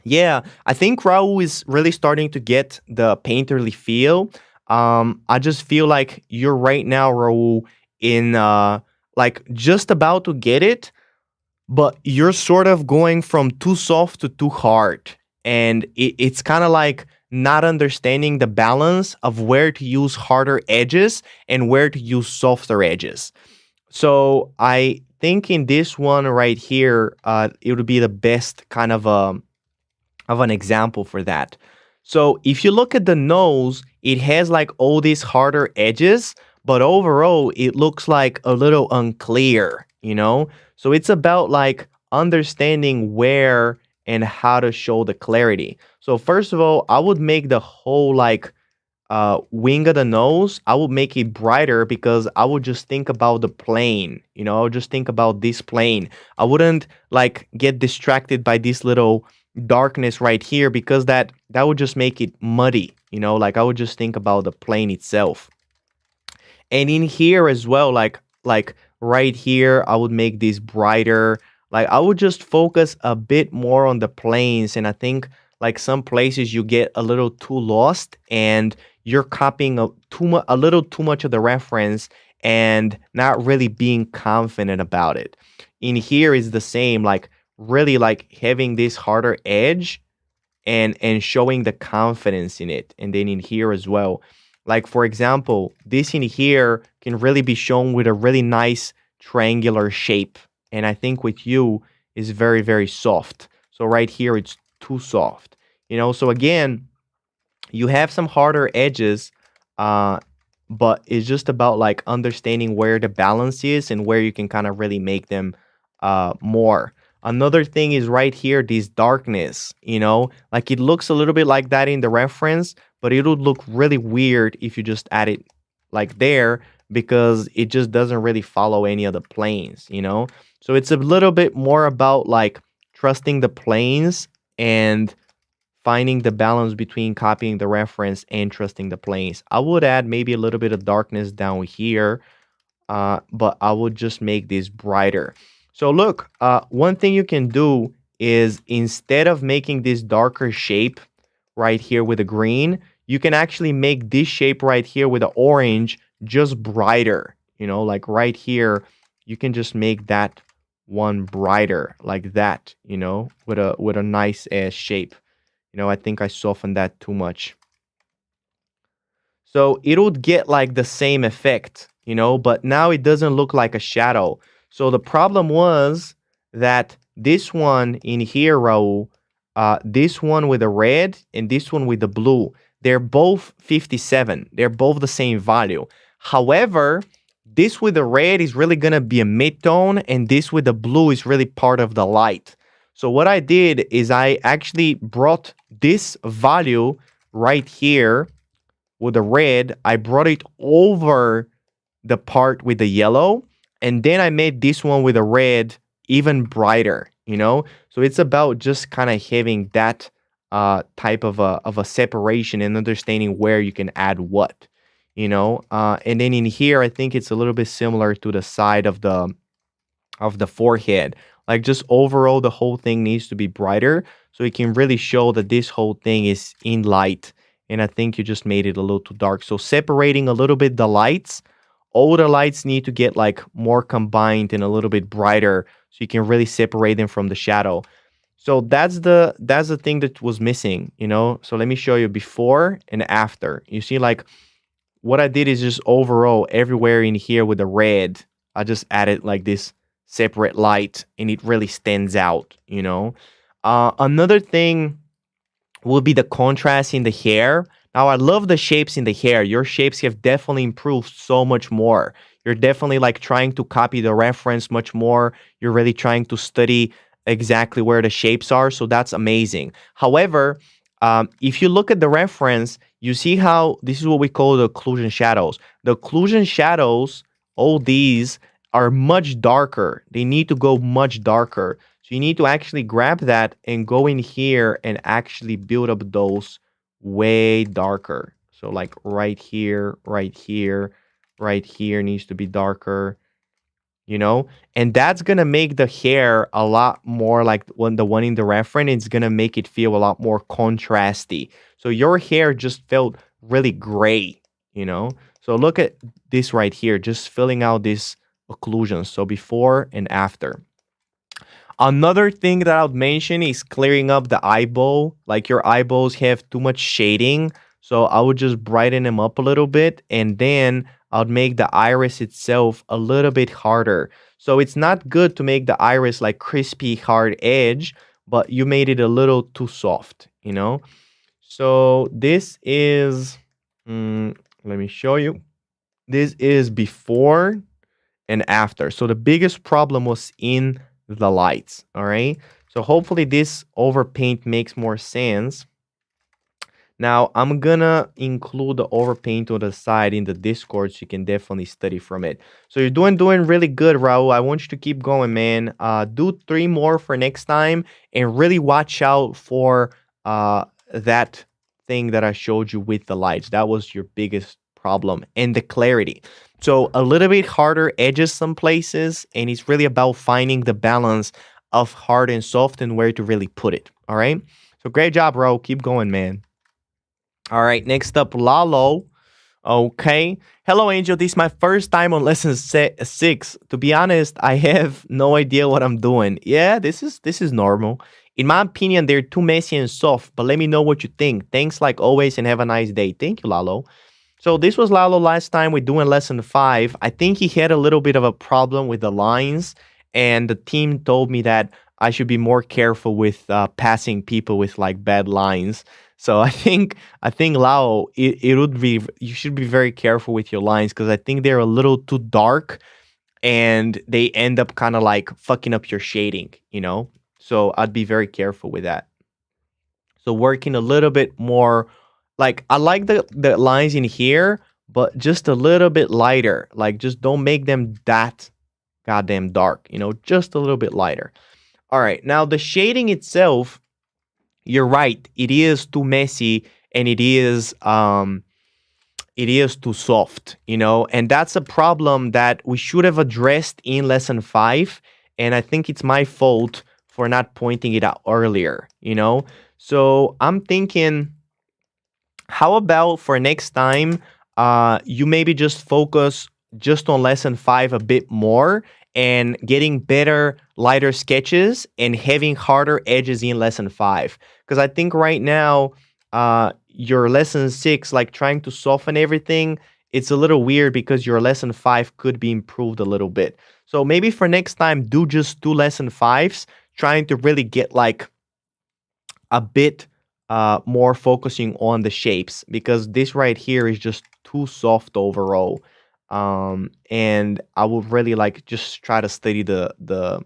Yeah, I think Raul is really starting to get the painterly feel. I just feel like you're right now, Raul, in like just about to get it, but you're sort of going from too soft to too hard. And it's kind of like not understanding the balance of where to use harder edges and where to use softer edges. So I think in this one right here, it would be the best kind of an example for that. So if you look at the nose, it has like all these harder edges, but overall it looks like a little unclear, you know? So it's about like understanding where and how to show the clarity. So first of all, I would make the whole like wing of the nose, I would make it brighter because I would just think about the plane, you know, I would just think about this plane. I wouldn't like get distracted by this little darkness right here because that would just make it muddy, you know, like I would just think about the plane itself. And in here as well, like right here, I would make this brighter. Like I would just focus a bit more on the planes, and I think like some places you get a little too lost and you're copying a little too much of the reference and not really being confident about it. In here is the same, like really like having this harder edge and showing the confidence in it. And then in here as well, like for example, this in here can really be shown with a really nice triangular shape. And I think with you is very, very soft. So right here, it's too soft, you know? So again, you have some harder edges, but it's just about like understanding where the balance is and where you can kind of really make them more. Another thing is right here, this darkness, you know, like it looks a little bit like that in the reference, but it would look really weird if you just add it like there because it just doesn't really follow any of the planes, you know? So it's a little bit more about like trusting the planes and finding the balance between copying the reference and trusting the planes. I would add maybe a little bit of darkness down here, but I would just make this brighter. So look, one thing you can do is instead of making this darker shape right here with the green, you can actually make this shape right here with the orange just brighter. You know, like right here, you can just make that one brighter like that, you know, with a nice ass shape. You know, I think I softened that too much. So it would get like the same effect, you know, but now it doesn't look like a shadow. So the problem was that this one in here, Raul, this one with the red and this one with the blue, they're both 57. They're both the same value. However, this with the red is really going to be a mid-tone, and this with the blue is really part of the light. So what I did is I actually brought this value right here with the red. I brought it over the part with the yellow, and then I made this one with the red even brighter, you know? So it's about just kind of having that type of a separation and understanding where you can add what, you know? And then in here, I think it's a little bit similar to the side of the forehead. Like just overall, the whole thing needs to be brighter so it can really show that this whole thing is in light and I think you just made it a little too dark. So separating a little bit the lights, all the lights need to get like more combined and a little bit brighter so you can really separate them from the shadow. So that's the thing that was missing, you know? So let me show you before and after. You see, like, what I did is just overall everywhere in here with the red, I just added like this separate light and it really stands out, you know? Another thing will be the contrast in the hair. Now, I love the shapes in the hair. Your shapes have definitely improved so much more. You're definitely like trying to copy the reference much more. You're really trying to study exactly where the shapes are. So that's amazing. However, if you look at the reference, you see how this is what we call the occlusion shadows. The occlusion shadows, all these are much darker. They need to go much darker. So you need to actually grab that and go in here and actually build up those way darker. So like right here, right here, right here needs to be darker, you know? And that's going to make the hair a lot more like the one in the reference. It's going to make it feel a lot more contrasty. So your hair just felt really gray, you know? So look at this right here, just filling out this occlusion. So before and after. Another thing that I would mention is clearing up the eyeball. Like your eyeballs have too much shading. So I would just brighten them up a little bit. And then I would make the iris itself a little bit harder. So it's not good to make the iris like crispy, hard edge, but you made it a little too soft, you know? So this is, let me show you. This is before and after. So the biggest problem was in the lights, all right? So hopefully this overpaint makes more sense. Now, I'm gonna include the overpaint on the side in the Discord so you can definitely study from it. So you're doing really good, Raul. I want you to keep going, man. Do 3 more for next time and really watch out for that thing that I showed you with the lights. That was your biggest problem, and the clarity. So a little bit harder edges some places, and it's really about finding the balance of hard and soft and where to really put it, all right? So great job, Raul. Keep going, man. All right, next up, Lalo. Okay. Hello, Angel. This is my first time on lesson 6. To be honest, I have no idea what I'm doing. Yeah, this is normal. In my opinion, they're too messy and soft, but let me know what you think. Thanks like always and have a nice day. Thank you, Lalo. So this was Lalo last time we're doing lesson 5. I think he had a little bit of a problem with the lines, and the team told me that I should be more careful with passing people with like bad lines. So I think Lao, it would be, you should be very careful with your lines because I think they're a little too dark and they end up kind of like fucking up your shading, you know? So I'd be very careful with that. So working a little bit more, like I like the lines in here, but just a little bit lighter. Like just don't make them that goddamn dark, you know, just a little bit lighter. All right, now the shading itself, you're right. It is too messy and it is too soft, you know, and that's a problem that we should have addressed in lesson 5. And I think it's my fault for not pointing it out earlier, you know. So I'm thinking, how about for next time, you maybe just focus just on lesson 5 a bit more and getting better, lighter sketches and having harder edges in lesson 5. Because I think right now, your lesson 6, like trying to soften everything, it's a little weird because your lesson 5 could be improved a little bit. So maybe for next time, do just 2 lesson 5s, trying to really get like a bit more focusing on the shapes, because this right here is just too soft overall. And I would really like just try to study the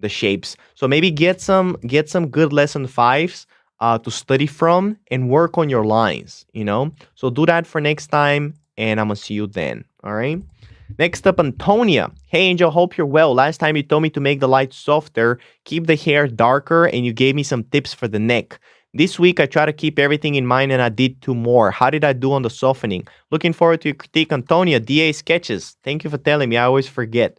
shapes. So maybe get some good lesson 5s to study from and work on your lines, you know? So do that for next time, and I'm gonna see you then, all right? Next up, Antonia. Hey, Angel, hope you're well. Last time you told me to make the light softer, keep the hair darker, and you gave me some tips for the neck. This week, I try to keep everything in mind, and I did 2 more. How did I do on the softening? Looking forward to your critique, Antonia. DA Sketches. Thank you for telling me. I always forget.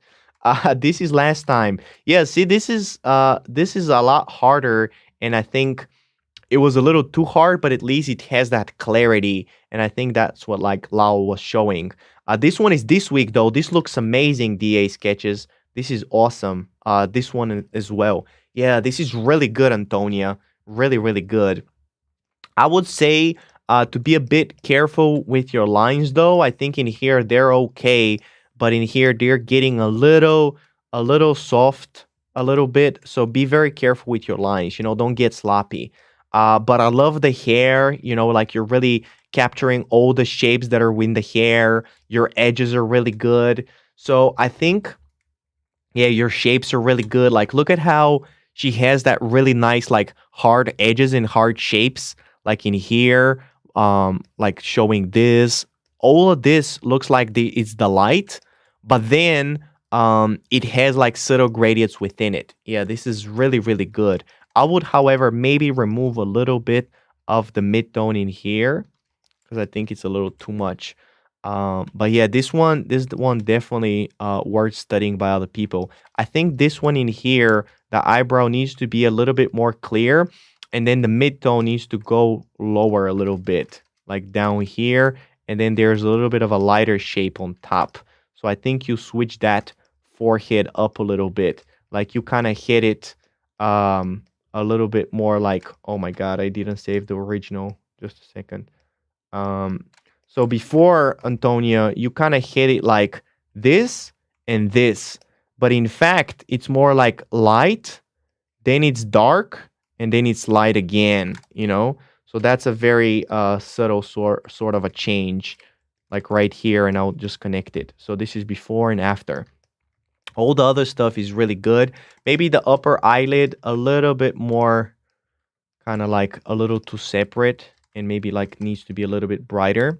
This is last time. Yeah, see, this is a lot harder, and I think it was a little too hard, but at least it has that clarity. And I think that's what like Lau was showing. This one is this week though. This looks amazing, DA sketches. This is awesome. This one as well. Yeah, this is really good, Antonia. Really, really good. I would say to be a bit careful with your lines though. I think in here they're okay, but in here they're getting a little soft a little bit. So be very careful with your lines. You know, don't get sloppy. But I love the hair. You know, like you're really capturing all the shapes that are in the hair. Your edges are really good. So I think yeah, your shapes are really good. Like, look at how she has that really nice, like, hard edges and hard shapes, like in here, like showing this. All of this looks like it's the light, but then it has like subtle gradients within it. Yeah, this is really, really good. I would, however, maybe remove a little bit of the mid-tone in here because I think it's a little too much. But yeah, this one definitely worth studying by other people. I think this one in here, the eyebrow needs to be a little bit more clear, and then the mid-tone needs to go lower a little bit, like down here, and then there's a little bit of a lighter shape on top. So I think you switch that forehead up a little bit, like you kind of hit it a little bit more like, oh my God, I didn't save the original. Just a second. Um, so before, Antonia, you kind of hit it like this and this. But in fact, it's more like light, then it's dark, and then it's light again, you know? So that's a very subtle sort of a change, like right here, and I'll just connect it. So this is before and after. All the other stuff is really good. Maybe the upper eyelid a little bit more, kind of like a little too separate, and maybe like needs to be a little bit brighter.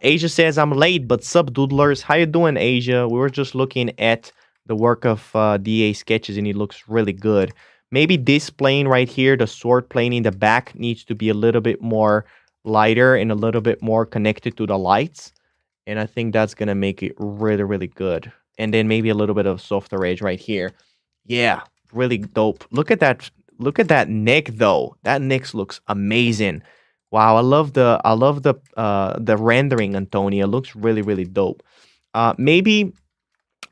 Asia says, I'm late, but sub doodlers. How you doing, Asia? We were just looking at the work of DA sketches, and it looks really good. Maybe this plane right here, the sword plane in the back, needs to be a little bit more lighter and a little bit more connected to the lights. And I think that's going to make it really, really good. And then maybe a little bit of softer edge right here. Yeah, really dope. Look at that. Look at that neck though. That neck looks amazing. Wow, I love the rendering, Antonia. Looks really, really dope. Maybe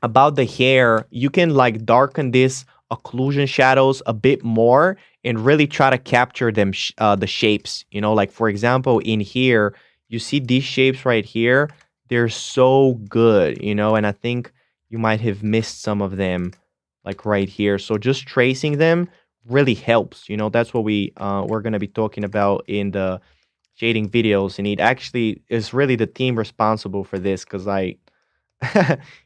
about the hair, you can like darken this occlusion shadows a bit more and really try to capture them the shapes. You know, like for example, in here, you see these shapes right here. They're so good, you know, and I think you might have missed some of them like right here. So just tracing them really helps. You know, that's what we're going to be talking about in the shading videos, and it actually is really the team responsible for this because I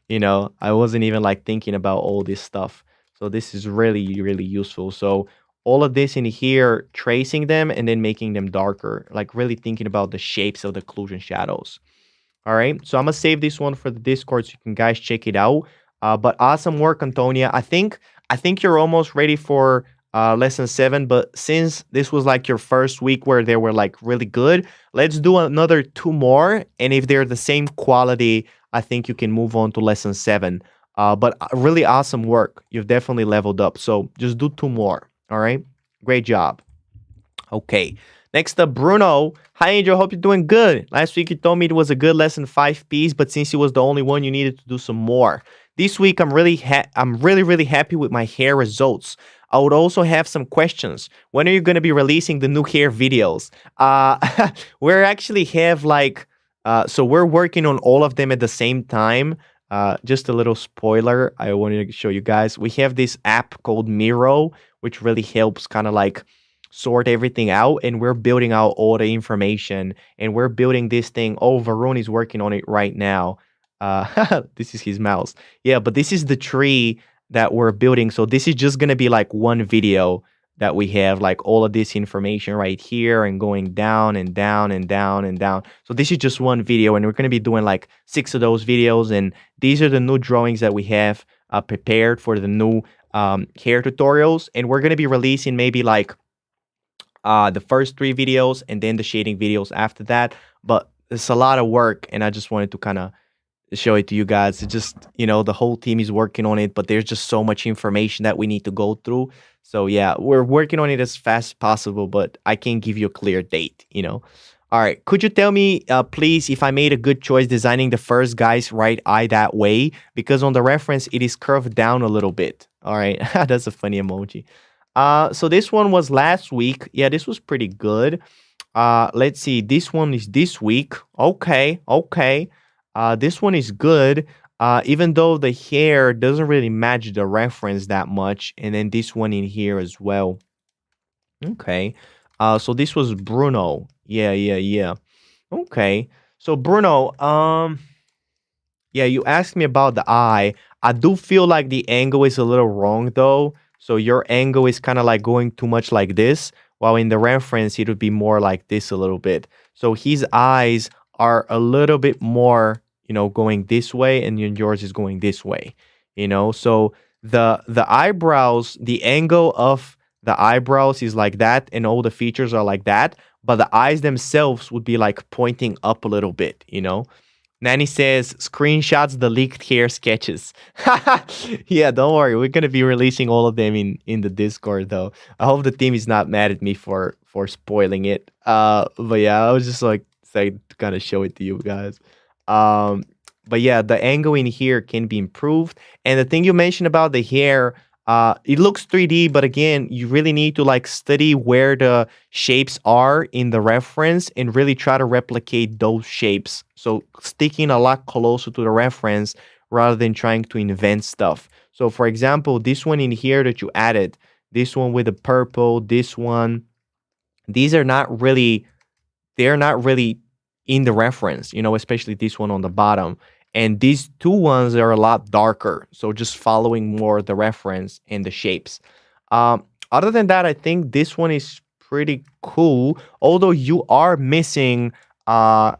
you know, I wasn't even like thinking about all this stuff. So this is really, really useful. So all of this in here, tracing them and then making them darker, like really thinking about the shapes of the occlusion shadows. All right, so I'm gonna save this one for the Discord so you can guys check it out. But awesome work, Antonia. I think you're almost ready for lesson 7. But since this was like your first week where they were like really good, let's do another 2 more. And if they're the same quality, I think you can move on to lesson 7. But really awesome work. You've definitely leveled up. So just do 2 more. All right, great job. Okay. Next up, Bruno. Hi, Angel. Hope you're doing good. Last week, you told me it was a good lesson 5 piece, but since it was the only one, you needed to do some more. This week, I'm really, really happy with my hair results. I would also have some questions. When are you going to be releasing the new hair videos? We actually have like, so we're working on all of them at the same time. Just a little spoiler, I wanted to show you guys. We have this app called Miro, which really helps kind of like sort everything out, and we're building out all the information, and we're building this thing. Oh, Varun is working on it right now. This is his mouse. Yeah, but this is the tree that we're building. So this is just gonna be like one video that we have, like all of this information right here and going down and down and down and down. So this is just one video, and we're gonna be doing like 6 of those videos, and these are the new drawings that we have prepared for the new hair tutorials, and we're gonna be releasing maybe like the first 3 videos and then the shading videos after that. But it's a lot of work, and I just wanted to kind of show it to you guys. It's just, you know, the whole team is working on it, but there's just so much information that we need to go through. So yeah, we're working on it as fast as possible, but I can't give you a clear date, you know. All right, could you tell me, please, if I made a good choice designing the first guy's right eye that way? Because on the reference, it is curved down a little bit. All right, that's a funny emoji. So this one was last week. Yeah, this was pretty good. Let's see. This one is this week. Okay, okay. This one is good. Even though the hair doesn't really match the reference that much, and then this one in here as well. Okay. So this was Bruno. Yeah, yeah, yeah. Okay. So Bruno, yeah, you asked me about the eye. I do feel like the angle is a little wrong though. So your angle is kind of like going too much like this, while in the reference it would be more like this a little bit. So his eyes are a little bit more, you know, going this way, and yours is going this way. You know, so the eyebrows, the angle of the eyebrows is like that, and all the features are like that, but the eyes themselves would be like pointing up a little bit, you know. Nanny says, screenshots the leaked hair sketches. Yeah, don't worry. We're gonna be releasing all of them in the Discord though. I hope the team is not mad at me for spoiling it. But yeah, I was just like say to kind of show it to you guys. Um, but yeah, the angle in here can be improved. And the thing you mentioned about the hair, it looks 3D, but again, you really need to like study where the shapes are in the reference and really try to replicate those shapes. So sticking a lot closer to the reference rather than trying to invent stuff. So for example, this one in here that you added, this one with the purple, this one, these are not really, they're not really in the reference, you know, especially this one on the bottom. And these two ones are a lot darker. So just following more the reference and the shapes. Other than that, I think this one is pretty cool. Although you are missing a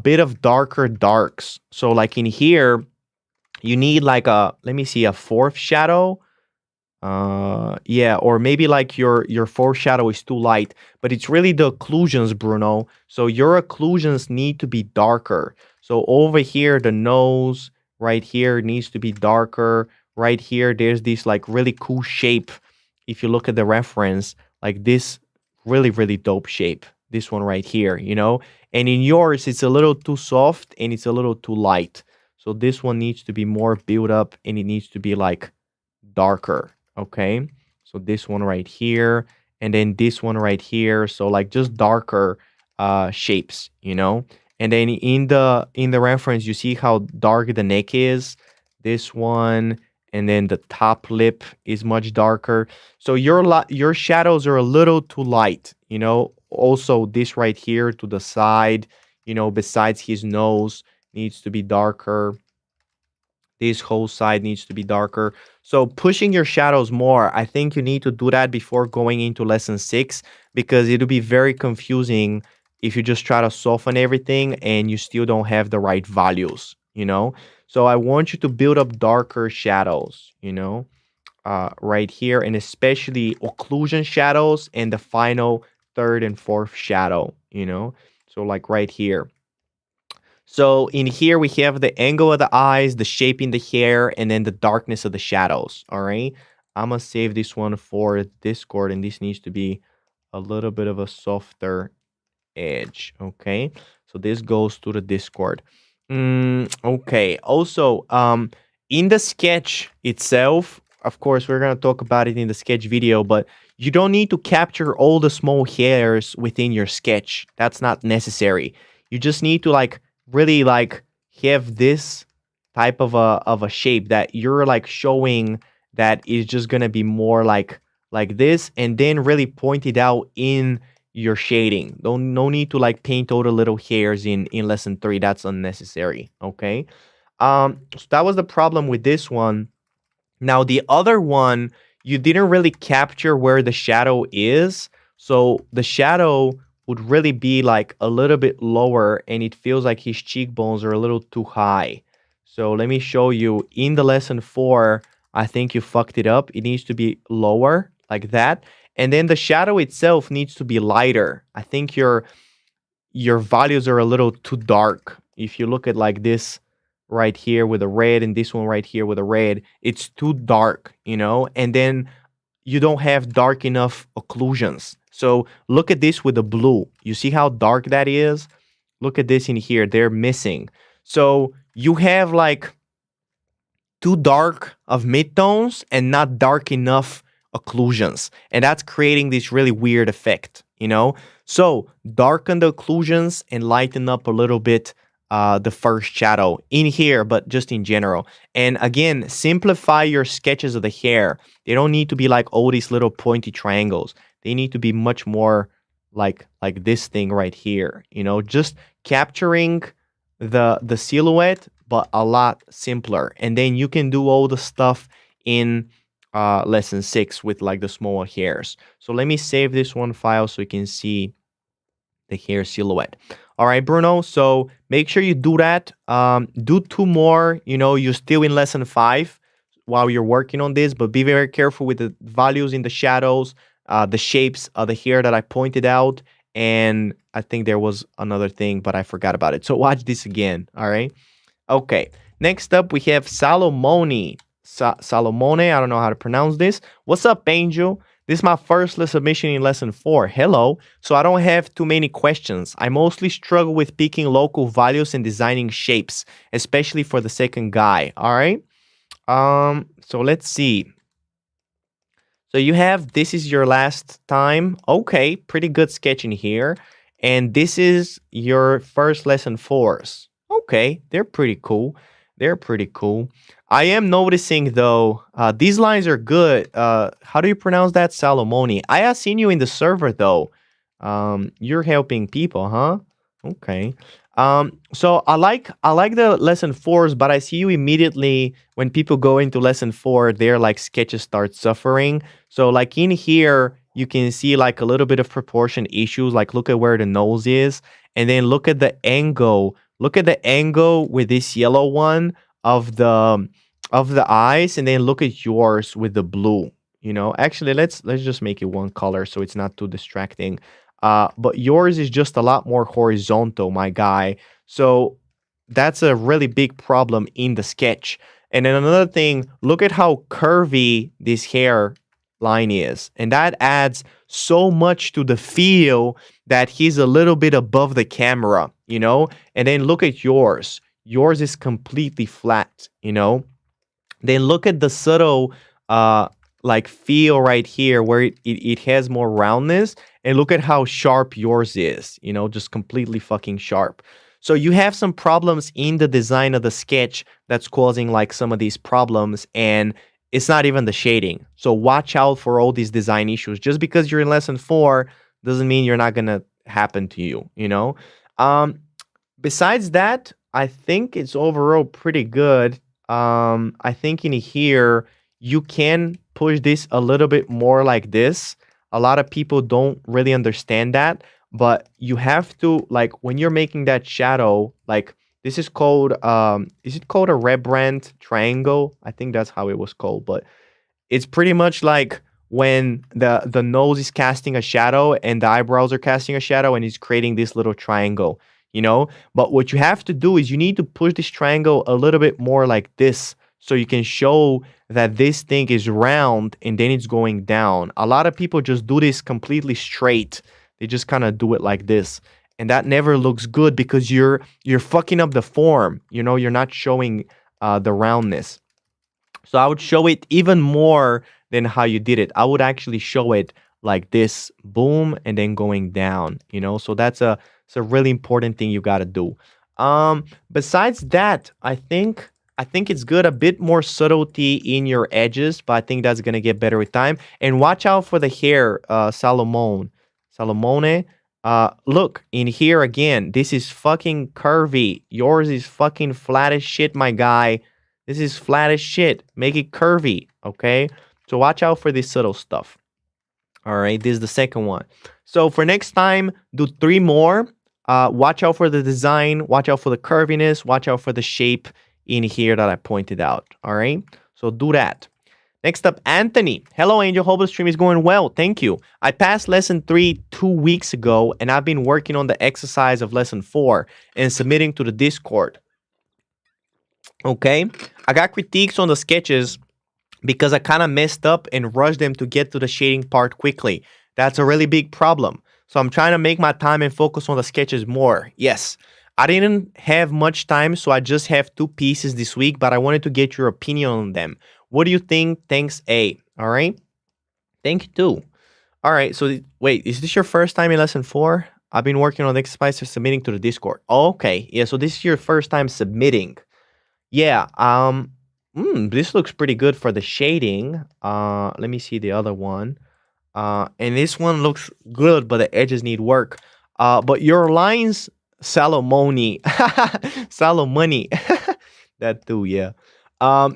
bit of darker darks. So like in here, you need like a, let me see, a fourth shadow. Yeah, or maybe like your foreshadow is too light, but it's really the occlusions, Bruno. So your occlusions need to be darker. So over here, the nose right here needs to be darker. Right here, there's this like really cool shape. If you look at the reference, like this really, really dope shape. This one right here, you know? And in yours, it's a little too soft and it's a little too light. So this one needs to be more built up and it needs to be like darker. Okay, so this one right here, and then this one right here. So like just darker shapes, you know. And then in the reference, you see how dark the neck is. This one, and then the top lip is much darker. So your shadows are a little too light, you know. Also, this right here to the side, you know, besides his nose needs to be darker. This whole side needs to be darker. So pushing your shadows more, I think you need to do that before going into lesson 6, because it'll be very confusing if you just try to soften everything and you still don't have the right values, you know? So I want you to build up darker shadows, you know, right here, and especially occlusion shadows and the final third and fourth shadow, you know? So like right here. So in here, we have the angle of the eyes, the shape in the hair, and then the darkness of the shadows, all right? I'm going to save this one for Discord, and this needs to be a little bit of a softer edge, okay? So this goes to the Discord. Okay, also, in the sketch itself, of course, we're going to talk about it in the sketch video, but you don't need to capture all the small hairs within your sketch. That's not necessary. You just need to like really like have this type of a shape that you're like showing that is just gonna be more like this, and then really point it out in your shading. No need to like paint all the little hairs in lesson 3. That's unnecessary. Okay. So that was the problem with this one. Now the other one, you didn't really capture where the shadow is, so the shadow would really be like a little bit lower, and it feels like his cheekbones are a little too high. So let me show you. In the lesson 4, I think you fucked it up. It needs to be lower like that. And then the shadow itself needs to be lighter. I think your values are a little too dark. If you look at like this right here with a red and this one right here with a red, it's too dark, you know? And then you don't have dark enough occlusions. So look at this with the blue. You see how dark that is? Look at this in here. They're missing. So you have like too dark of midtones and not dark enough occlusions. And that's creating this really weird effect, you know? So darken the occlusions and lighten up a little bit the first shadow in here, but just in general. And again, simplify your sketches of the hair. They don't need to be like all these little pointy triangles. They need to be much more like this thing right here, you know, just capturing the silhouette, but a lot simpler. And then you can do all the stuff in lesson 6 with like the smaller hairs. So let me save this one file so you can see the hair silhouette. All right, Bruno. So make sure you do that. Do 2 more. You know, you're still in lesson 5 while you're working on this, but be very careful with the values in the shadows, the shapes of the hair that I pointed out. And I think there was another thing, but I forgot about it. So watch this again. All right. Okay. Next up, we have Salomone. Salomone. I don't know how to pronounce this. What's up, Angel? This is my first submission in lesson 4. Hello. So I don't have too many questions. I mostly struggle with picking local values and designing shapes, especially for the second guy. All right. So let's see. So you have, this is your last time. Okay, pretty good sketching here. And this is your first lesson 4s. Okay, they're pretty cool. They're pretty cool. I am noticing though, these lines are good. How do you pronounce that? Salomone. I have seen you in the server though. You're helping people, huh? Okay. So I like the lesson 4s, but I see you immediately when people go into lesson 4, their like sketches start suffering. So like in here, you can see like a little bit of proportion issues. Like look at where the nose is, and then look at the angle. Look at the angle with this yellow one of the eyes, and then look at yours with the blue. You know, actually, let's just make it one color so it's not too distracting. But yours is just a lot more horizontal, my guy. So that's a really big problem in the sketch. And then another thing, look at how curvy this hair line is. And that adds so much to the feel that he's a little bit above the camera, you know? And then look at yours. Yours is completely flat, you know? Then look at the subtle like feel right here where it has more roundness, and look at how sharp yours is, you know, just completely fucking sharp. So you have some problems in the design of the sketch that's causing like some of these problems, and it's not even the shading. So watch out for all these design issues. Just because you're in lesson 4 doesn't mean you're not gonna happen to you, you know? Besides that, I think it's overall pretty good. I think in here, you can push this a little bit more like this. A lot of people don't really understand that, but you have to, like, when you're making that shadow, like, this is called, is it called a Rembrandt triangle? I think that's how it was called, but it's pretty much like when the nose is casting a shadow and the eyebrows are casting a shadow, and it's creating this little triangle, you know? But what you have to do is you need to push this triangle a little bit more like this, so you can show that this thing is round and then it's going down. A lot of people just do this completely straight. They just kind of do it like this. And that never looks good because you're fucking up the form. You know, you're not showing the roundness. So I would show it even more than how you did it. I would actually show it like this, boom, and then going down, you know? So it's a really important thing you got to do. Besides that, I think it's good. A bit more subtlety in your edges, but I think that's going to get better with time. And watch out for the hair, Salomone. Look, in here again, this is fucking curvy. Yours is fucking flat as shit, my guy. This is flat as shit. Make it curvy, okay? So watch out for this subtle stuff. All right, this is the second one. So for next time, do 3 more. Watch out for the design. Watch out for the curviness. Watch out for the shape in here that I pointed out. All right, so do that. Next up, Anthony. Hello, Angel. Hope the stream is going well. Thank you. I passed lesson 3 2 weeks ago, and I've been working on the exercise of lesson 4 and submitting to the Discord. Okay, I got critiques on the sketches because I kind of messed up and rushed them to get to the shading part quickly. That's a really big problem. So I'm trying to make my time and focus on the sketches more. Yes, I didn't have much time, so I just have 2 pieces this week, but I wanted to get your opinion on them. What do you think? Thanks, A. All right. Thank you, too. All right. So, wait, is this your first time in lesson 4? I've been working on the exercise for submitting to the Discord. Oh, okay. Yeah. So, this is your first time submitting. Yeah. This looks pretty good for the shading. Let me see the other one. And this one looks good, but the edges need work. But your lines, Salomoni, Salomoni, that too, yeah.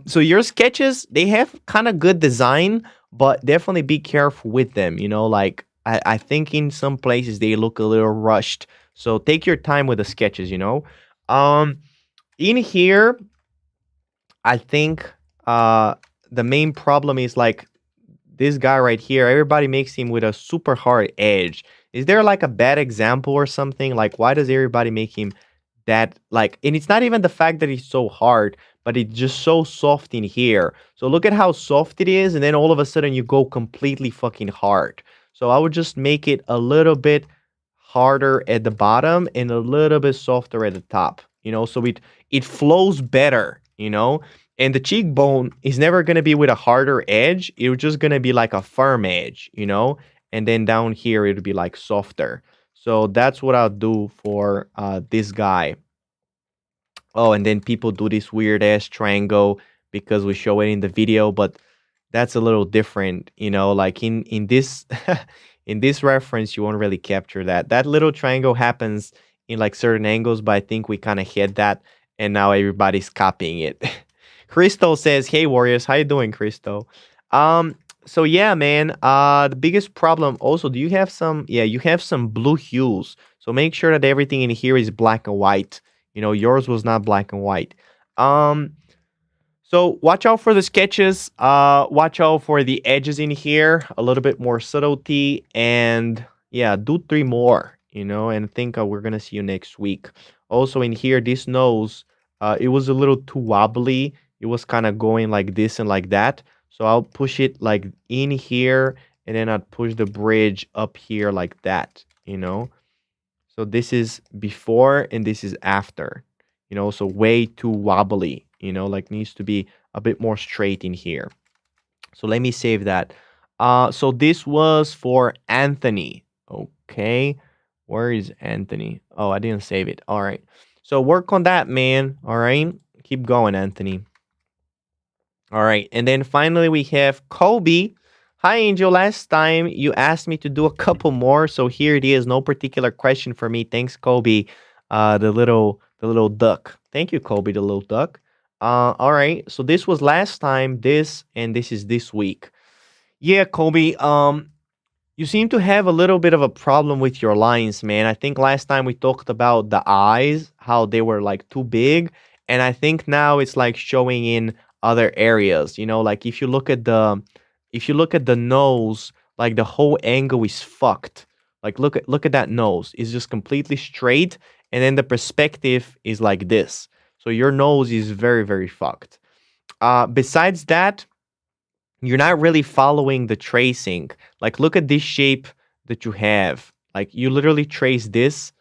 So your sketches, they have kind of good design, but definitely be careful with them. You know, like I think in some places they look a little rushed. So take your time with the sketches. You know, in here, I think the main problem is like this guy right here. Everybody makes him with a super hard edge. Is there like a bad example or something? Like, why does everybody make him that like? And it's not even the fact that he's so hard, but it's just so soft in here. So look at how soft it is, and then all of a sudden you go completely fucking hard. So I would just make it a little bit harder at the bottom and a little bit softer at the top. You know, so it flows better. You know, and the cheekbone is never going to be with a harder edge. It's just going to be like a firm edge, you know? And then down here, it'll be like softer. So that's what I'll do for this guy. Oh, and then people do this weird ass triangle because we show it in the video, but that's a little different, you know, like in this in this reference, you won't really capture that. That little triangle happens in like certain angles, but I think we kind of hid that and now everybody's copying it. Crystal says, "Hey Warriors, how you doing, Crystal?" So yeah, man. The biggest problem also, do you have some? Yeah, you have some blue hues. So make sure that everything in here is black and white. You know, yours was not black and white. Um, so watch out for the sketches. Watch out for the edges in here. A little bit more subtlety, and yeah, do 3 more. You know, and think we're gonna see you next week. Also in here, this nose, it was a little too wobbly. It was kind of going like this and like that. So I'll push it like in here, and then I'd push the bridge up here like that. You know. So this is before and this is after, you know, so way too wobbly, you know, like needs to be a bit more straight in here. So let me save that. So this was for Anthony. Okay. Where is Anthony? Oh, I didn't save it. All right. So work on that, man. All right. Keep going, Anthony. All right. And then finally we have Kobe. Hi, Angel. Last time you asked me to do a couple more, so here it is. No particular question for me. Thanks, Kobe. The little duck. Thank you, Kobe, the little duck. All right. So this was last time. This and this is this week. Yeah, Kobe. You seem to have a little bit of a problem with your lines, man. I think last time we talked about the eyes, how they were like too big, and I think now it's like showing in other areas. You know, like if you look at the nose, like the whole angle is fucked. Like look at that nose. It's just completely straight, and then the perspective is like this. So your nose is very, very fucked. Besides that, you're not really following the tracing. Like look at this shape that you have. Like you literally trace this.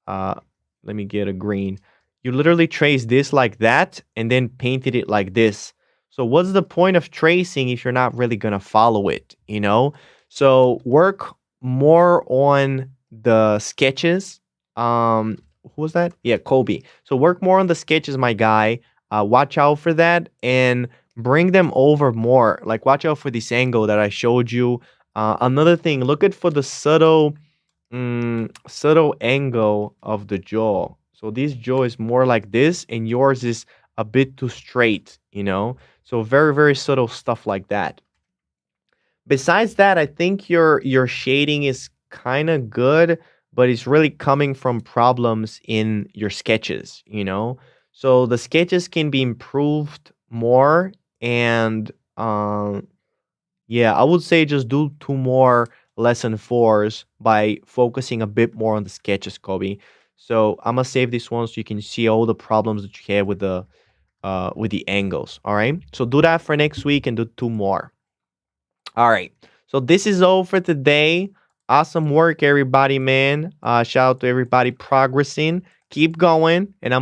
Let me get a green. You literally trace this like that and then painted it like this. So what's the point of tracing if you're not really gonna follow it, you know? So work more on the sketches. Who was that? Yeah, Kobe. So work more on the sketches, my guy. Watch out for that and bring them over more. Like watch out for this angle that I showed you. Another thing, look at for the subtle angle of the jaw. So this jaw is more like this, and yours is a bit too straight, you know? So very, very subtle stuff like that. Besides that, I think your shading is kind of good, but it's really coming from problems in your sketches, you know? So the sketches can be improved more, and yeah, I would say just do 2 more lesson 4s by focusing a bit more on the sketches, Kobe. So I'm gonna save this one so you can see all the problems that you have with the angles. All right. So do that for next week and do 2 more. All right. So this is all for today. Awesome work, everybody, man. Shout out to everybody progressing. Keep going. And I'm